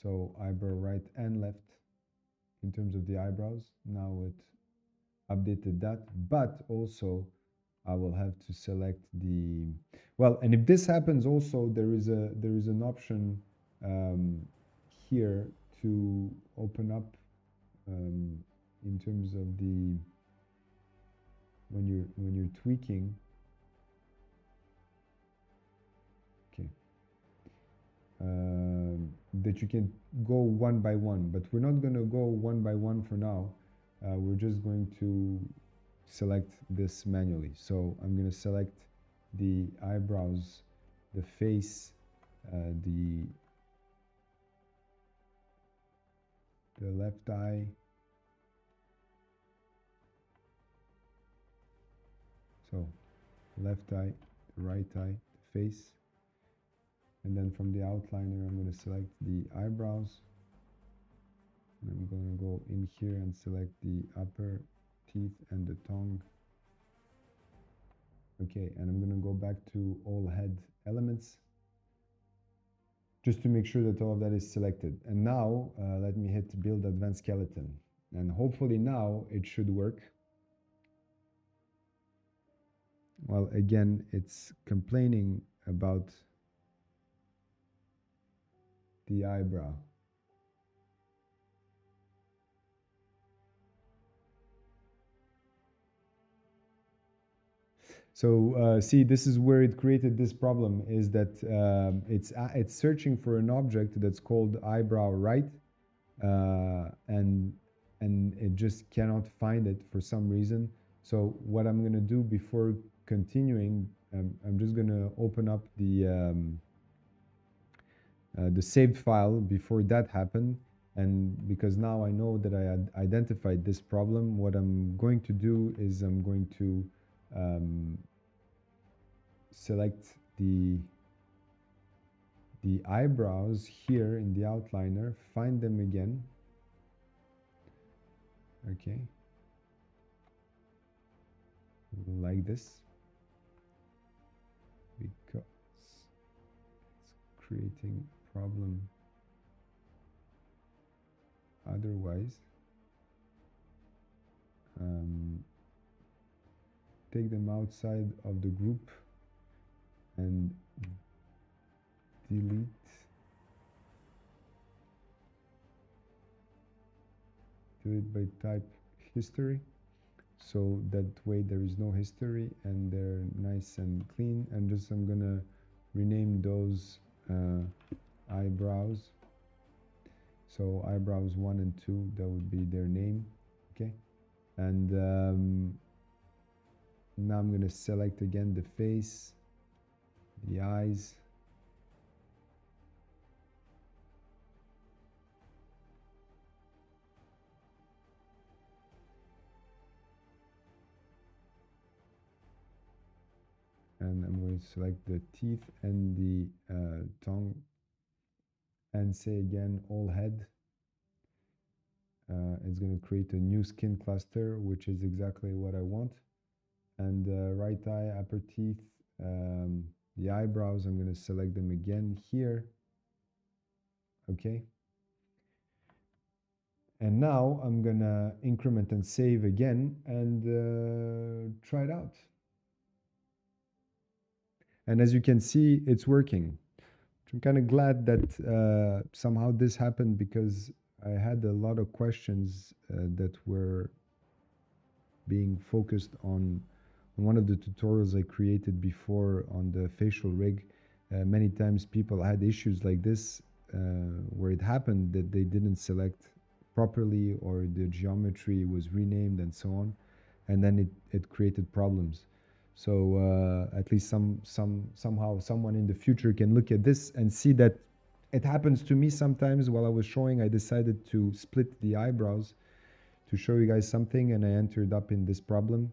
So eyebrow right and left in terms of the eyebrows. Now it updated that, but also I will have to select the, well, and if this happens also, there is an option here to open up in terms of the, when you're tweaking. Okay. That you can go one by one, but we're not going to go one by one for now. We're just going to select this manually. So I'm going to select the eyebrows, the face, the left eye, so left eye, the right eye, the face, and then from the outliner I'm going to select the eyebrows, and I'm going to go in here and select the upper teeth and the tongue. Okay, and I'm going to go back to all head elements just to make sure that all of that is selected. And now let me hit build advanced skeleton, and hopefully now it should work. Well, again, it's complaining about the eyebrow. So see, this is where it created this problem, is that it's searching for an object that's called eyebrow right, and it just cannot find it for some reason. So what I'm going to do before continuing, I'm just going to open up the saved file before that happened. And because now I know that I had identified this problem, what I'm going to do is I'm going to select the eyebrows here in the outliner, find them again. Okay, like this, because it's creating a problem otherwise. Take them outside of the group and delete by type history, so that way there is no history and they're nice and clean. And just I'm gonna rename those eyebrows. So eyebrows 1 and 2, that would be their name. Okay. And now I'm going to select again the face, the eyes. And I'm going to select the teeth and the tongue and say again all head. It's going to create a new skin cluster, which is exactly what I want. And right eye, upper teeth, the eyebrows, I'm going to select them again here. Okay. And now I'm going to increment and save again and try it out. And as you can see, it's working. I'm kind of glad that somehow this happened, because I had a lot of questions that were being focused on one of the tutorials I created before on the facial rig. Many times people had issues like this where it happened that they didn't select properly, or the geometry was renamed and so on, and then it created problems. So at least somehow someone in the future can look at this and see that it happens to me sometimes. While I was showing, I decided to split the eyebrows to show you guys something, and I entered up in this problem.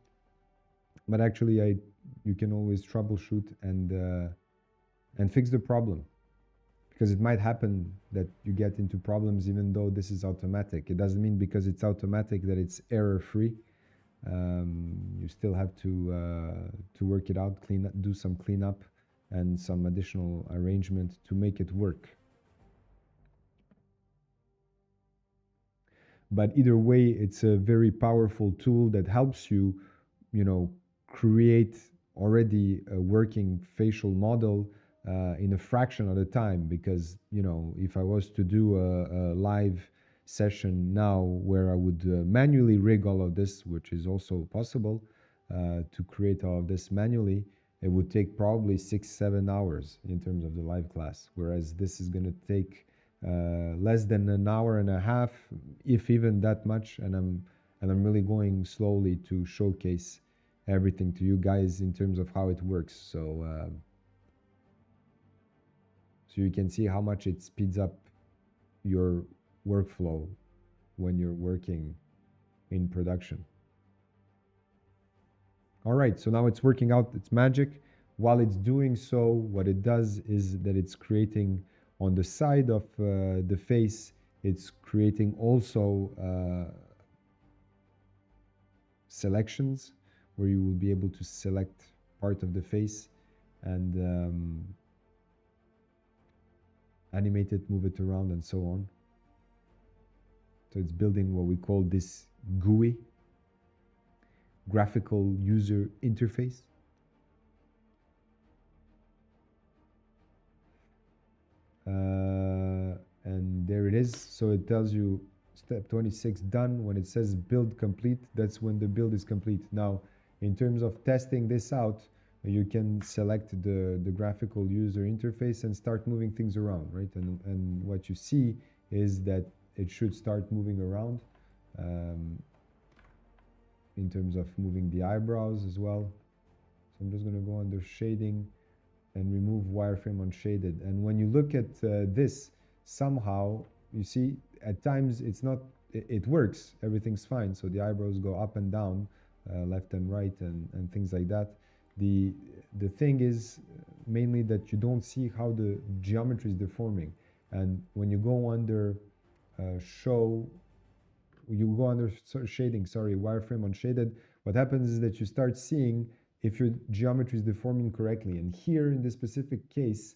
But actually, you can always troubleshoot and fix the problem, because it might happen that you get into problems even though this is automatic. It doesn't mean because it's automatic that it's error-free. You still have to work it out, do some cleanup and some additional arrangement to make it work. But either way, it's a very powerful tool that helps you, create already a working facial model in a fraction of the time. Because, if I was to do a live session now where I would manually rig all of this, which is also possible to create all of this manually, it would take probably 6-7 hours in terms of the live class. Whereas this is going to take less than an hour and a half, if even that much, and I'm really going slowly to showcase everything to you guys in terms of how it works. So you can see how much it speeds up your workflow when you're working in production. All right, so now it's working out its magic. While it's doing so, what it does is that it's creating on the side of the face, it's creating also selections where you will be able to select part of the face and animate it, move it around, and so on. So it's building what we call this GUI, graphical user interface. And there it is. So it tells you step 26 done. When it says build complete, that's when the build is complete. Now, in terms of testing this out, you can select the graphical user interface and start moving things around, right? And what you see is that it should start moving around in terms of moving the eyebrows as well. So I'm just going to go under shading and remove wireframe unshaded. And when you look at this, somehow you see at times it works, everything's fine. So the eyebrows go up and down, left and right, and things like that. The thing is mainly that you don't see how the geometry is deforming. And when you go under shading, wireframe unshaded, what happens is that you start seeing if your geometry is deforming correctly. And here in this specific case,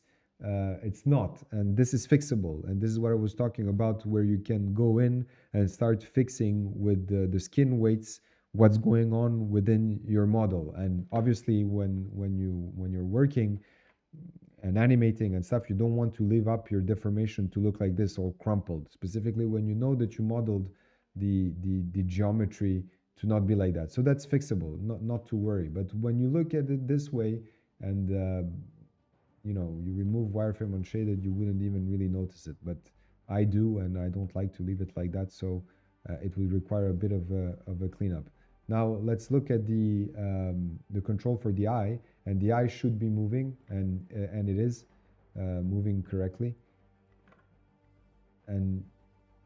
it's not. And this is fixable. And this is what I was talking about, where you can go in and start fixing with the skin weights what's going on within your model. And obviously, when you're working and animating and stuff, you don't want to leave up your deformation to look like this, all crumpled. Specifically, when you know that you modeled the geometry to not be like that. So that's fixable, not to worry. But when you look at it this way and you remove wireframe unshaded, you wouldn't even really notice it. But I do, and I don't like to leave it like that, so it will require a bit of a cleanup. Now let's look at the control for the eye, and the eye should be moving, and it is moving correctly, and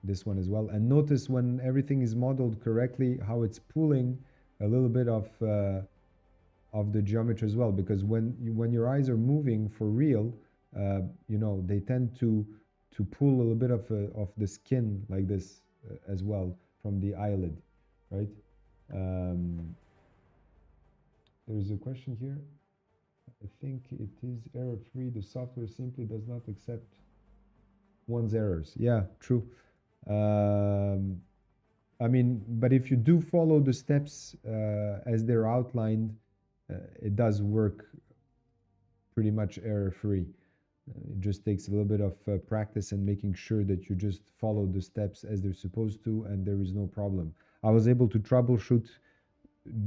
this one as well. And notice when everything is modeled correctly, how it's pulling a little bit of the geometry as well, because when your eyes are moving for real, you know, they tend to pull a little bit of the skin like this as well from the eyelid, right? There's a question here. I think it is error free. The software simply does not accept one's errors. Yeah, true. I mean, but if you do follow the steps as they're outlined, it does work pretty much error free. It just takes a little bit of practice and making sure that you just follow the steps as they're supposed to, and there is no problem. I was able to troubleshoot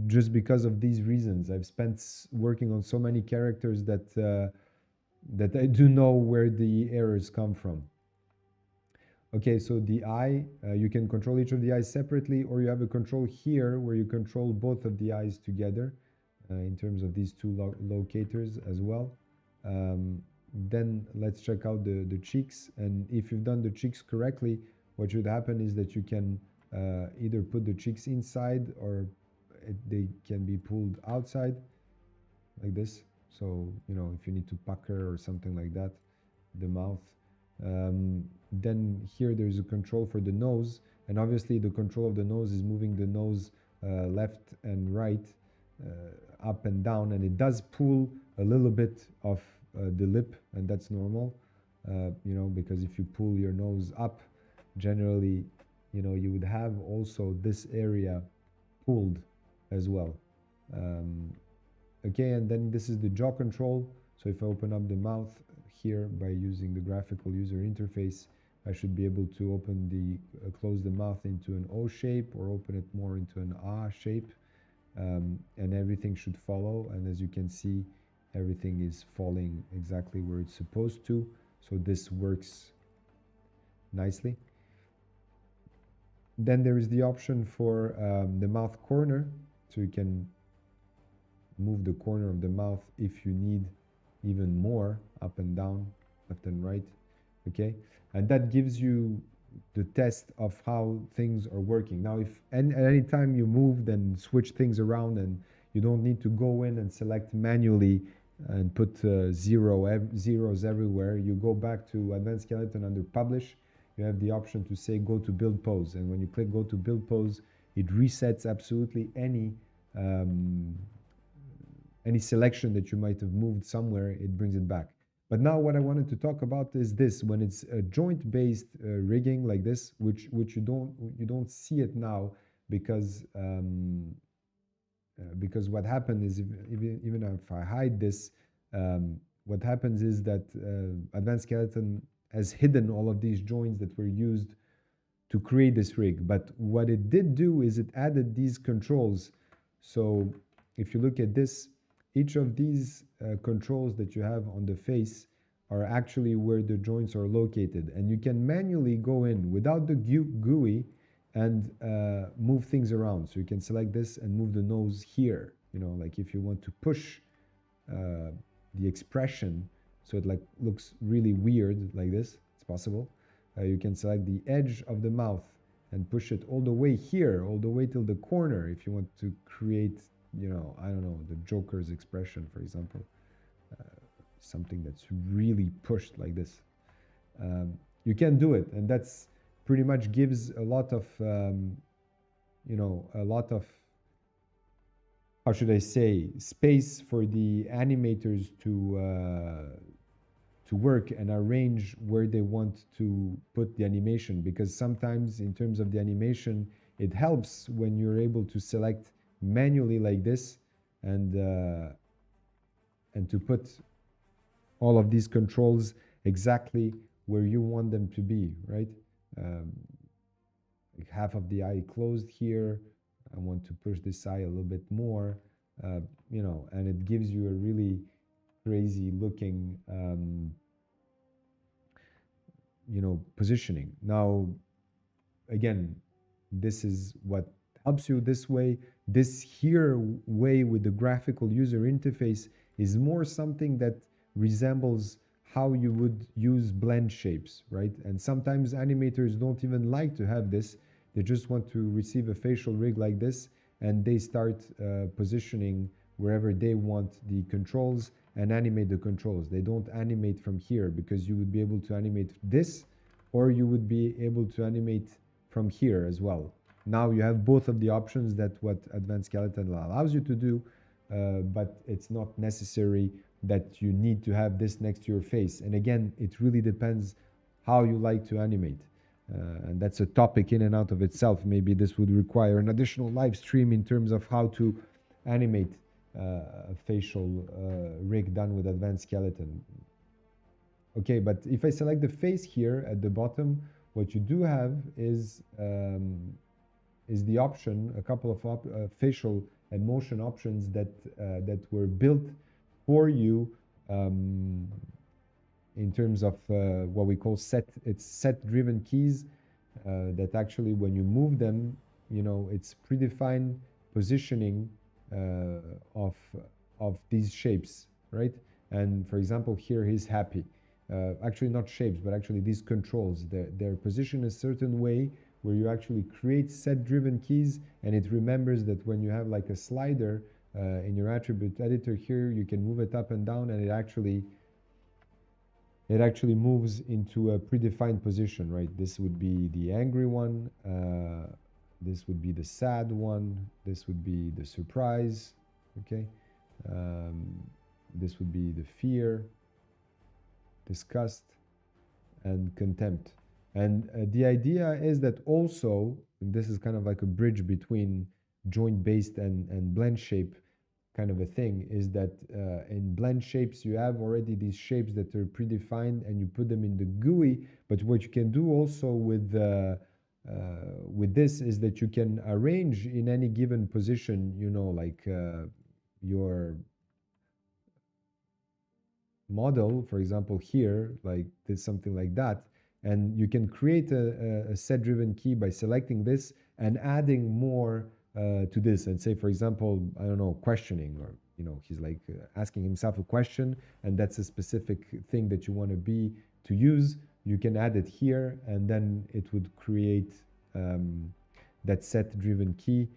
just because of these reasons. I've spent working on so many characters that that I do know where the errors come from. Okay, so the eye, you can control each of the eyes separately, or you have a control here where you control both of the eyes together in terms of these two locators as well. Then let's check out the cheeks, and if you've done the cheeks correctly, what should happen is that you can either put the cheeks inside, or they can be pulled outside like this. So, you know, if you need to pucker or something like that, the mouth. Then here there's a control for the nose, and obviously the control of the nose is moving the nose left and right, up and down, and it does pull a little bit of the lip, and that's normal, you know, because if you pull your nose up, generally, you know, you would have also this area pulled as well. Okay, and then this is the jaw control. So if I open up the mouth here by using the graphical user interface, I should be able to open close the mouth into an O shape, or open it more into an A shape, and everything should follow. And as you can see, everything is falling exactly where it's supposed to. So this works nicely. Then there is the option for the mouth corner, so you can move the corner of the mouth if you need even more, up and down, left and right. Okay, and that gives you the test of how things are working. Now, if at any time you move, then switch things around, and you don't need to go in and select manually and put zeros everywhere. You go back to Advanced Skeleton under Publish. You have the option to say go to build pose, and when you click go to build pose, it resets absolutely any selection that you might have moved somewhere. It brings it back. But now what I wanted to talk about is this: when it's a joint-based rigging like this, which you don't see it now, because what happened is, even if I hide this, what happens is that Advanced Skeleton has hidden all of these joints that were used to create this rig. But what it did do is it added these controls. So if you look at this, each of these controls that you have on the face are actually where the joints are located, and you can manually go in without the GUI and move things around. So you can select this and move the nose here, you know, like if you want to push the expression so it like looks really weird like this, it's possible. You can select the edge of the mouth and push it all the way here, all the way till the corner, if you want to create, you know, I don't know, the Joker's expression, for example, something that's really pushed like this. You can do it, and that's pretty much gives a lot of, you know, a lot of, how should I say, space for the animators to work and arrange where they want to put the animation, because sometimes in terms of the animation, it helps when you're able to select manually like this, and to put all of these controls exactly where you want them to be, right? Like half of the eye closed here. I want to push this eye a little bit more, you know, and it gives you a really crazy looking positioning. Now, again, this is what helps you this way. This here way with the graphical user interface is more something that resembles how you would use blend shapes, right? And sometimes animators don't even like to have this. They just want to receive a facial rig like this, and they start positioning wherever they want the controls and animate the controls. They don't animate from here, because you would be able to animate this, or you would be able to animate from here as well. Now you have both of the options that what Advanced Skeleton allows you to do, but it's not necessary that you need to have this next to your face. And again, it really depends how you like to animate. And that's a topic in and out of itself. Maybe this would require an additional live stream in terms of how to animate a facial rig done with Advanced Skeleton. Okay, but if I select the face here at the bottom, what you do have is the option, a couple of facial and motion options that were built for you in terms of what we call set-driven keys, that actually when you move them, it's predefined positioning of these shapes, right? And for example, here he's happy. Actually not shapes, but actually these controls. They're positioned a certain way where you actually create set-driven keys, and it remembers that when you have like a slider in your attribute editor here, you can move it up and down, and it actually moves into a predefined position, right? This would be the angry one, this would be the sad one, this would be the surprise, okay? This would be the fear, disgust, and contempt. And the idea is that also, and this is kind of like a bridge between joint-based and blend shape kind of a thing, is that in blend shapes, you have already these shapes that are predefined and you put them in the GUI. But what you can do also with this is that you can arrange in any given position, like your model, for example, here, like this, something like that. And you can create a set-driven key by selecting this and adding more to this. And say, for example, I don't know, questioning, or he's like asking himself a question, and that's a specific thing that you want to use. You can add it here, and then it would create that set-driven key,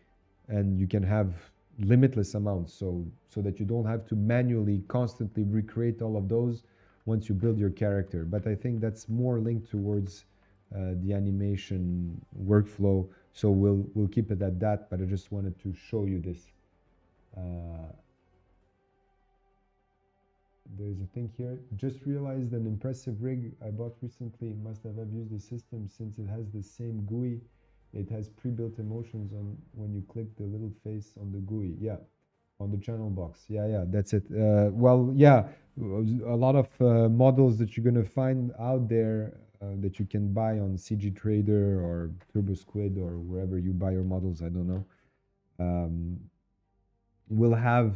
and you can have limitless amounts, so that you don't have to manually constantly recreate all of those once you build your character. But I think that's more linked towards the animation workflow, so we'll keep it at that. But I just wanted to show you this. There's a thing here. Just realized an impressive rig I bought recently must have abused the system, since it has the same GUI. It has pre-built emotions on when you click the little face on the GUI. Yeah, on the channel box. Yeah, that's it. Well, yeah, a lot of models that you're gonna find out there that you can buy on CG Trader or TurboSquid or wherever you buy your models, I don't know, will have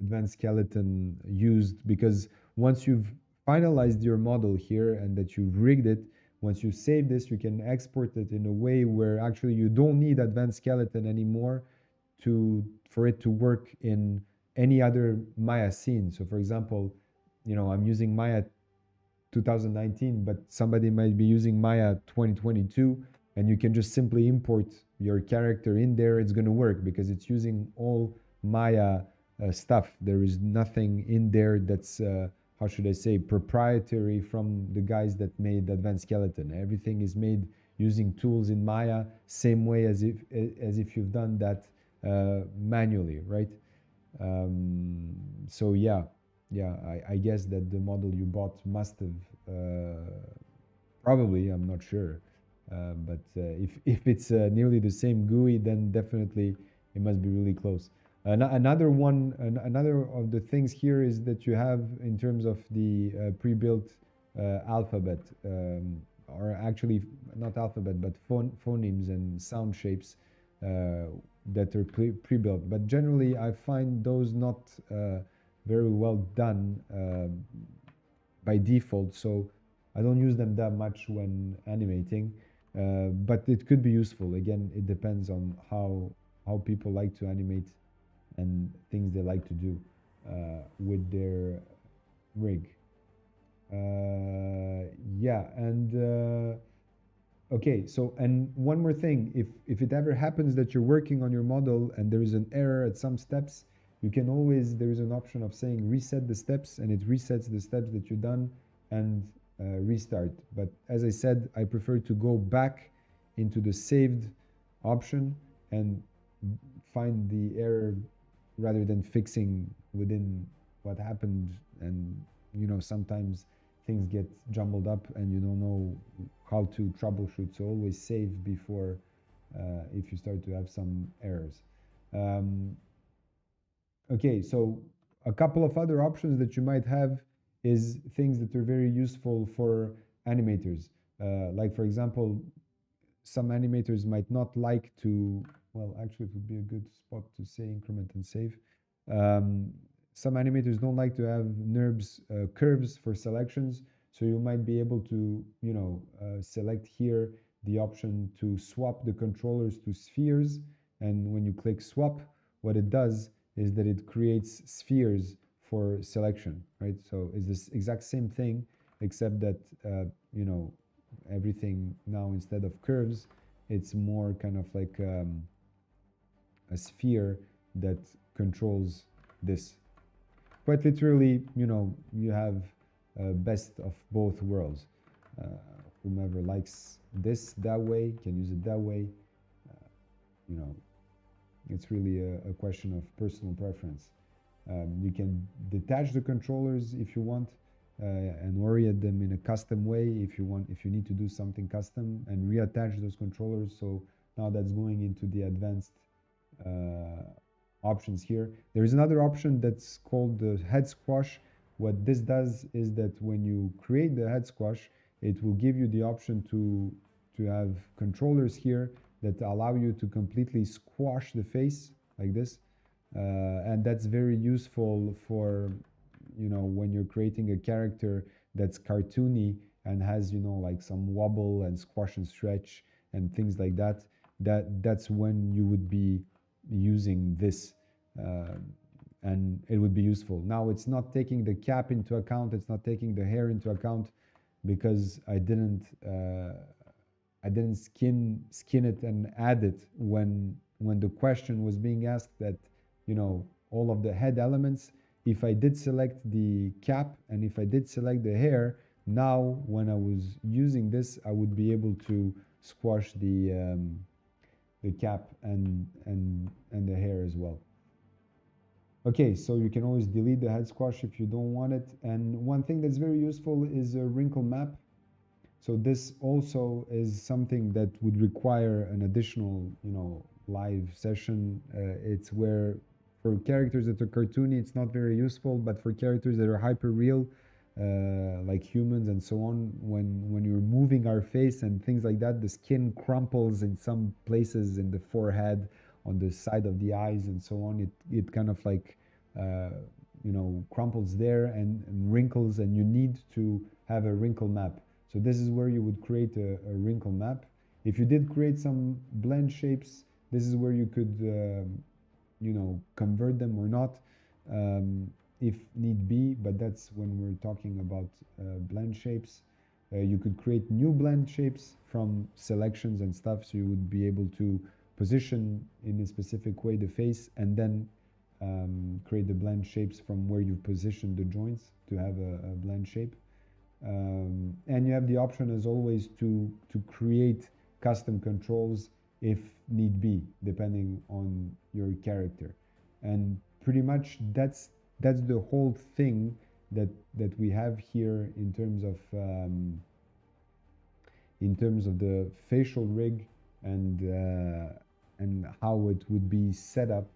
Advanced Skeleton used, because once you've finalized your model here and that you've rigged it, once you save this, you can export it in a way where actually you don't need Advanced Skeleton anymore for it to work in any other Maya scene. So for example, I'm using Maya 2019, but somebody might be using Maya 2022, and you can just simply import your character in there. It's going to work because it's using all Maya stuff. There is nothing in there that's how should I say, proprietary from the guys that made Advanced Skeleton. Everything is made using tools in Maya, same way as if you've done that manually, right? So yeah, I guess that the model you bought must have probably, I'm not sure, but if it's nearly the same GUI, then definitely it must be really close. Another of the things here is that you have, in terms of the pre-built alphabet, or actually not alphabet, but phonemes and sound shapes that are pre-built. But generally, I find those not very well done by default. So I don't use them that much when animating, but it could be useful. Again, it depends on how people like to animate and things they like to do with their rig. Yeah, and okay, so and one more thing, if it ever happens that you're working on your model and there is an error at some steps, you can always, there is an option of saying reset the steps, and it resets the steps that you've done and restart. But as I said, I prefer to go back into the saved option and find the error rather than fixing within what happened. And sometimes things get jumbled up and you don't know how to troubleshoot, so always save before if you start to have some errors. Okay, so a couple of other options that you might have is things that are very useful for animators. Like for example, some animators might not like to, well, actually it would be a good spot to say increment and save. Some animators don't like to have NURBS curves for selections, so you might be able to, select here the option to swap the controllers to spheres, and when you click swap, what it does is that it creates spheres for selection, right? So it's this exact same thing, except that, everything now, instead of curves, it's more kind of like a sphere that controls this. Quite literally, you have best of both worlds. Whomever likes this that way can use it that way. It's really a question of personal preference. You can detach the controllers if you want and orient them in a custom way if you need to do something custom, and reattach those controllers. So now that's going into the advanced options here. There is another option that's called the head squash. What this does is that when you create the head squash, it will give you the option to have controllers here that allow you to completely squash the face like this. And that's very useful for, when you're creating a character that's cartoony and has, like some wobble and squash and stretch and things like that. That's when you would be using this, and it would be useful. Now, it's not taking the cap into account, it's not taking the hair into account, because I didn't skin it and add it when the question was being asked that, all of the head elements, if I did select the cap and if I did select the hair, now when I was using this, I would be able to squash the cap and the hair as well. Okay, so you can always delete the head squash if you don't want it. And one thing that's very useful is a wrinkle map. So this also is something that would require an additional, live session. It's where for characters that are cartoony, it's not very useful, but for characters that are hyper real, like humans and so on, when you're moving our face and things like that, the skin crumples in some places in the forehead, on the side of the eyes and so on. It kind of like, crumples there and wrinkles, and you need to have a wrinkle map. So this is where you would create a wrinkle map. If you did create some blend shapes, this is where you could, convert them or not, if need be, but that's when we're talking about blend shapes. You could create new blend shapes from selections and stuff, so you would be able to position in a specific way the face, and then create the blend shapes from where you've positioned the joints to have a blend shape. And you have the option, as always, to create custom controls if need be, depending on your character. And pretty much that's the whole thing that we have here in terms of the facial rig and how it would be set up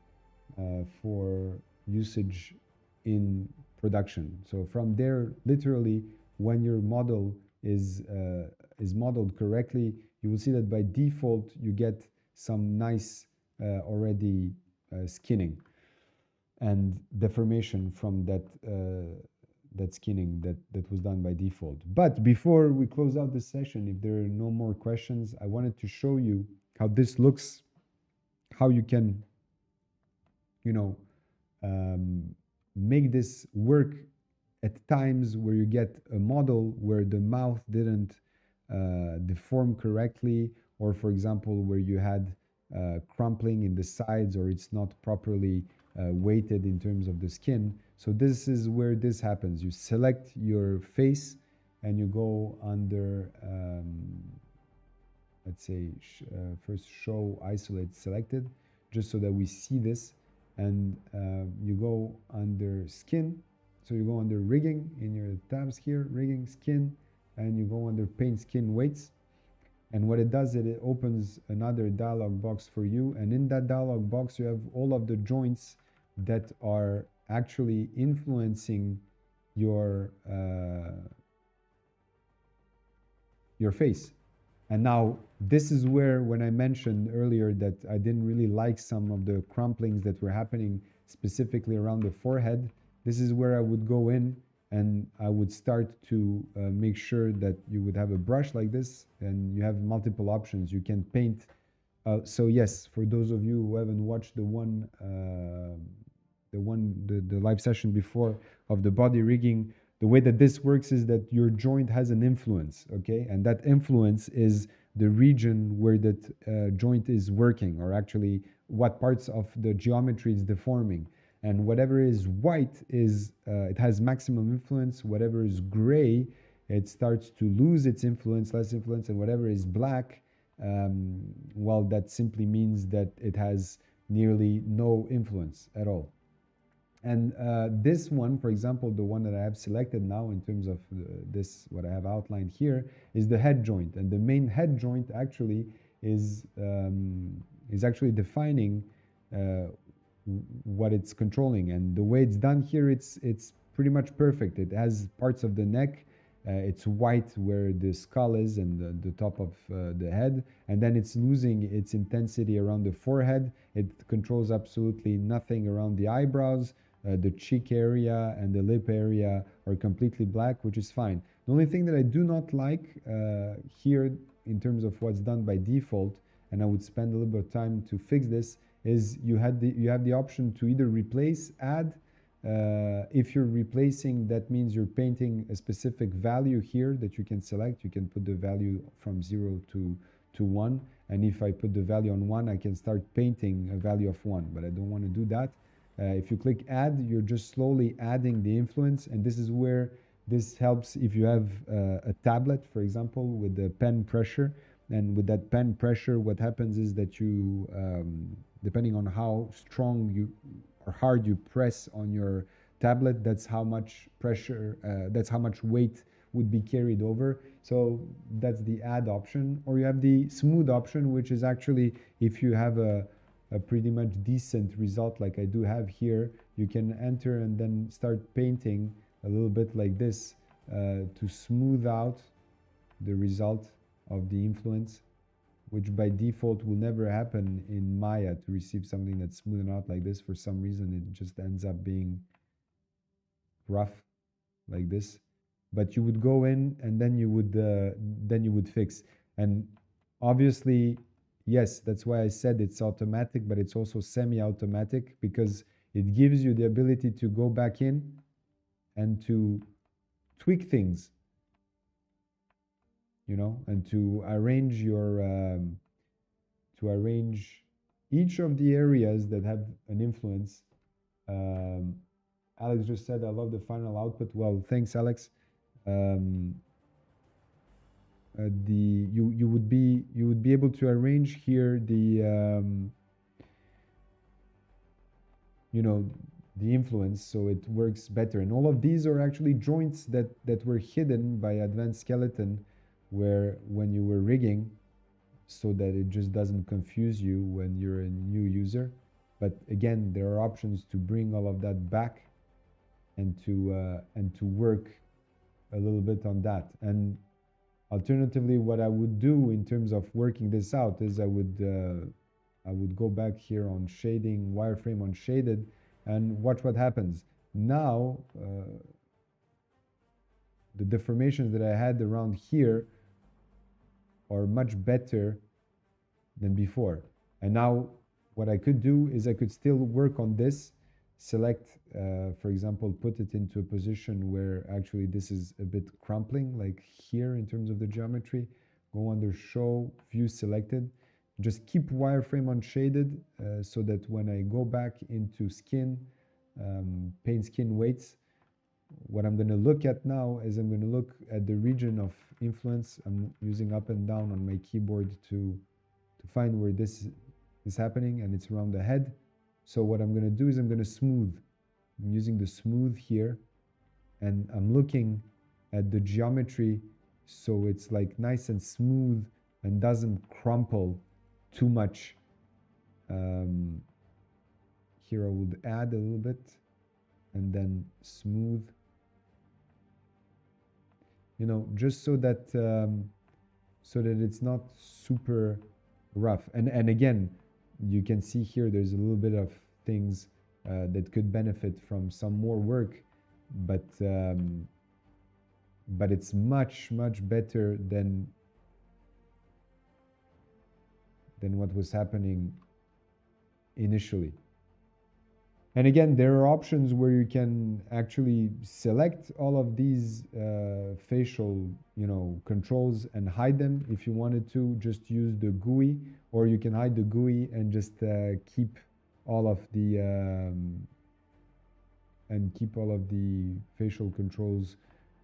for usage in production. So from there, literally, when your model is modeled correctly, you will see that by default you get some nice already skinning and deformation from that that skinning that was done by default. But before we close out this session, if there are no more questions, I wanted to show you how this looks, how you can, you know, make this work at times where you get a model where the mouth didn't deform correctly, or for example, where you had crumpling in the sides, or it's not properly weighted in terms of the skin. So this is where this happens. You select your face and you go under, let's say, first show isolate selected, just so that we see this. And you go under skin. So you go under rigging in your tabs here, rigging, skin, and you go under paint skin weights. And what it does, it opens another dialog box for you. And in that dialog box, you have all of the joints that are actually influencing your face. And now this is where, when I mentioned earlier that I didn't really like some of the crumplings that were happening specifically around the forehead, this is where I would go in and I would start to make sure that you would have a brush like this, and you have multiple options. You can paint. So yes, for those of you who haven't watched the live session before of the body rigging, the way that this works is that your joint has an influence, okay? And that influence is the region where that joint is working, or actually what parts of the geometry is deforming. And whatever is white is, it has maximum influence. Whatever is gray, it starts to lose its influence, less influence. And whatever is black, well, that simply means that it has nearly no influence at all. And this one, for example, the one that I have selected now in terms of this, what I have outlined here, is the head joint. And the main head joint actually is actually defining what it's controlling. And the way it's done here, it's pretty much perfect. It has parts of the neck. It's white where the skull is and the top of the head. And then it's losing its intensity around the forehead. It controls absolutely nothing around the eyebrows. The cheek area and the lip area are completely black, which is fine. The only thing that I do not like here in terms of what's done by default, and I would spend a little bit of time to fix this, is you have the option to either replace, add. If you're replacing, that means you're painting a specific value here that you can select. You can put the value from 0 to 1. And if I put the value on 1, I can start painting a value of 1, but I don't want to do that. If you click add, you're just slowly adding the influence, and this is where this helps if you have a tablet, for example, with the pen pressure. And with that pen pressure, what happens is that you, depending on how strong you or hard you press on your tablet, that's how much pressure, that's how much weight would be carried over. So that's the add option. Or you have the smooth option, which is actually if you have a pretty much decent result like I do have here, you can enter and then start painting a little bit like this to smooth out the result of the influence, which by default will never happen in Maya, to receive something that's smoothed out like this. For some reason, it just ends up being rough like this. But you would go in and then you would fix. And obviously, yes, that's why I said it's automatic, but it's also semi-automatic, because it gives you the ability to go back in and to tweak things, you know, and to arrange your to arrange each of the areas that have an influence. Alex just said, I love the final output. Well, thanks, Alex. You would be able to arrange here the you know, the influence, so it works better. And all of these are actually joints that were hidden by advanced skeleton, where when you were rigging, so that it just doesn't confuse you when you're a new user. But again, there are options to bring all of that back and to work a little bit on that. And alternatively, what I would do in terms of working this out is I would go back here on shading, wireframe on shaded, and watch what happens. Now, the deformations that I had around here are much better than before. And now what I could do is I could still work on this, select, for example, put it into a position where actually this is a bit crumpling, like here in terms of the geometry. Go under show, view selected, just keep wireframe unshaded so that when I go back into skin, paint skin weights, what I'm going to look at now is I'm going to look at the region of influence. I'm using up and down on my keyboard to find where this is happening, and it's around the head. So what I'm going to do is I'm going to smooth. I'm using the smooth here, and I'm looking at the geometry so it's like nice and smooth and doesn't crumple too much. Here I would add a little bit and then smooth, you know, just so that it's not super rough. And again, you can see here there's a little bit of things that could benefit from some more work, but it's much better than what was happening initially. And again, there are options where you can actually select all of these facial, you know, controls and hide them if you wanted to. Just use the GUI, or you can hide the GUI and just keep all of the facial controls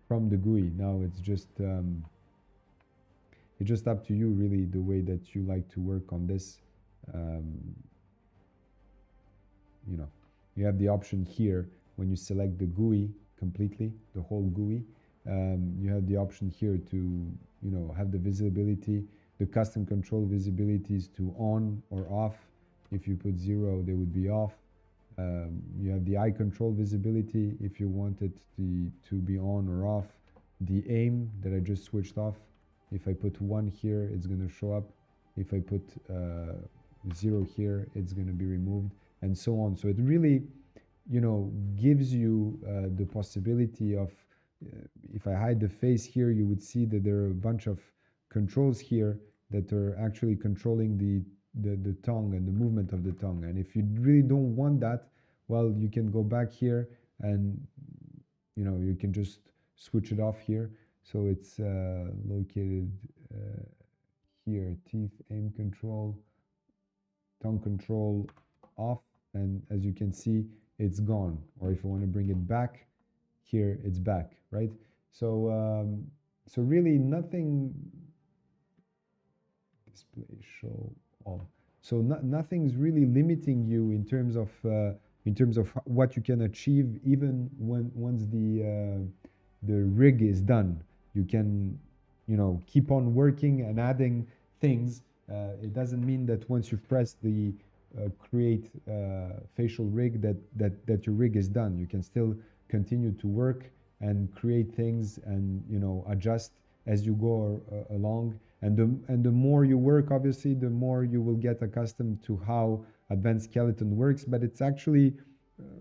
from the GUI. Now it's just up to you, really, the way that you like to work on this. You know, you have the option here when you select the GUI completely, the whole GUI. You have the option here to, you know, have the visibility. The custom control visibility is to on or off. If you put 0, they would be off. You have the eye control visibility if you want it to be on or off. The aim that I just switched off. If I put 1 here, it's going to show up. If I put 0 here, it's going to be removed, and so on. So it really, you know, gives you the possibility of, if I hide the face here, you would see that there are a bunch of controls here that are actually controlling the tongue and the movement of the tongue. And if you really don't want that, well, you can go back here and, you know, you can just switch it off here. So it's located here, teeth, aim control, tongue control off, and as you can see, it's gone. Or if I want to bring it back, here it's back, right? So so really nothing. Display, show, all. So nothing's really limiting you in terms of what you can achieve, even once the rig is done. You can, you know, keep on working and adding things. It doesn't mean that once you've pressed the create facial rig that your rig is done. You can still continue to work and create things and, you know, adjust as you go along. And the more you work, obviously, the more you will get accustomed to how Advanced Skeleton works. But it's actually,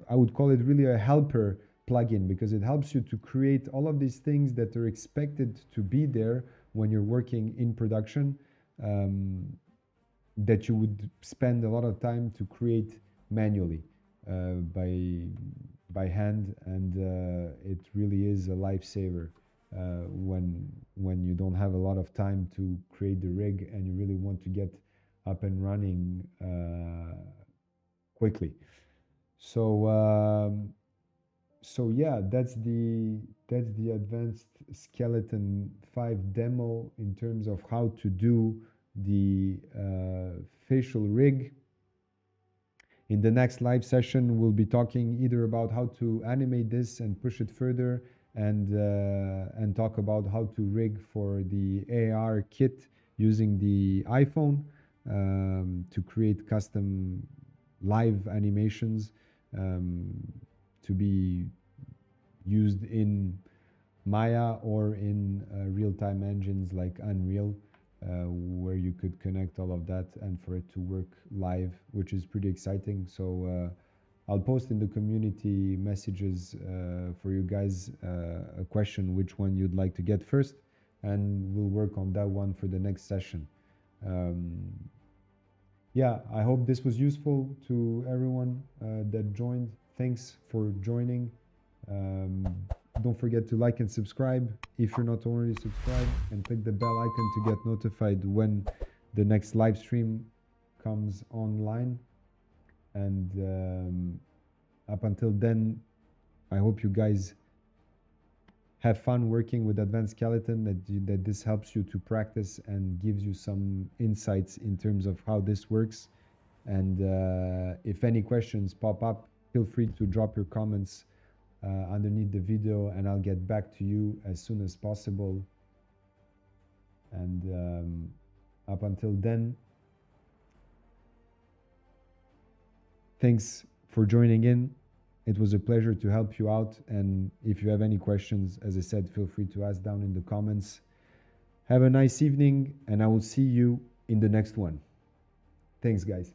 I would call it really a helper plugin, because it helps you to create all of these things that are expected to be there when you're working in production, that you would spend a lot of time to create manually by hand, and it really is a lifesaver when you don't have a lot of time to create the rig and you really want to get up and running quickly. So so yeah, that's the Advanced Skeleton 5 demo in terms of how to do the facial rig. In the next live session, we'll be talking either about how to animate this and push it further, and talk about how to rig for the AR kit using the iPhone to create custom live animations to be used in Maya or in real-time engines like Unreal, where you could connect all of that and for it to work live, which is pretty exciting. So I'll post in the community messages for you guys a question which one you'd like to get first, and we'll work on that one for the next session. Yeah, I hope this was useful to everyone that joined. Thanks for joining. Don't forget to like and subscribe if you're not already subscribed, and click the bell icon to get notified when the next live stream comes online. And up until then, I hope you guys have fun working with advanced skeleton, that this helps you to practice and gives you some insights in terms of how this works. And if any questions pop up, feel free to drop your comments underneath the video, and I'll get back to you as soon as possible. And up until then, thanks for joining in. It was a pleasure to help you out. And if you have any questions, as I said, feel free to ask down in the comments. Have a nice evening, and I will see you in the next one. Thanks, guys.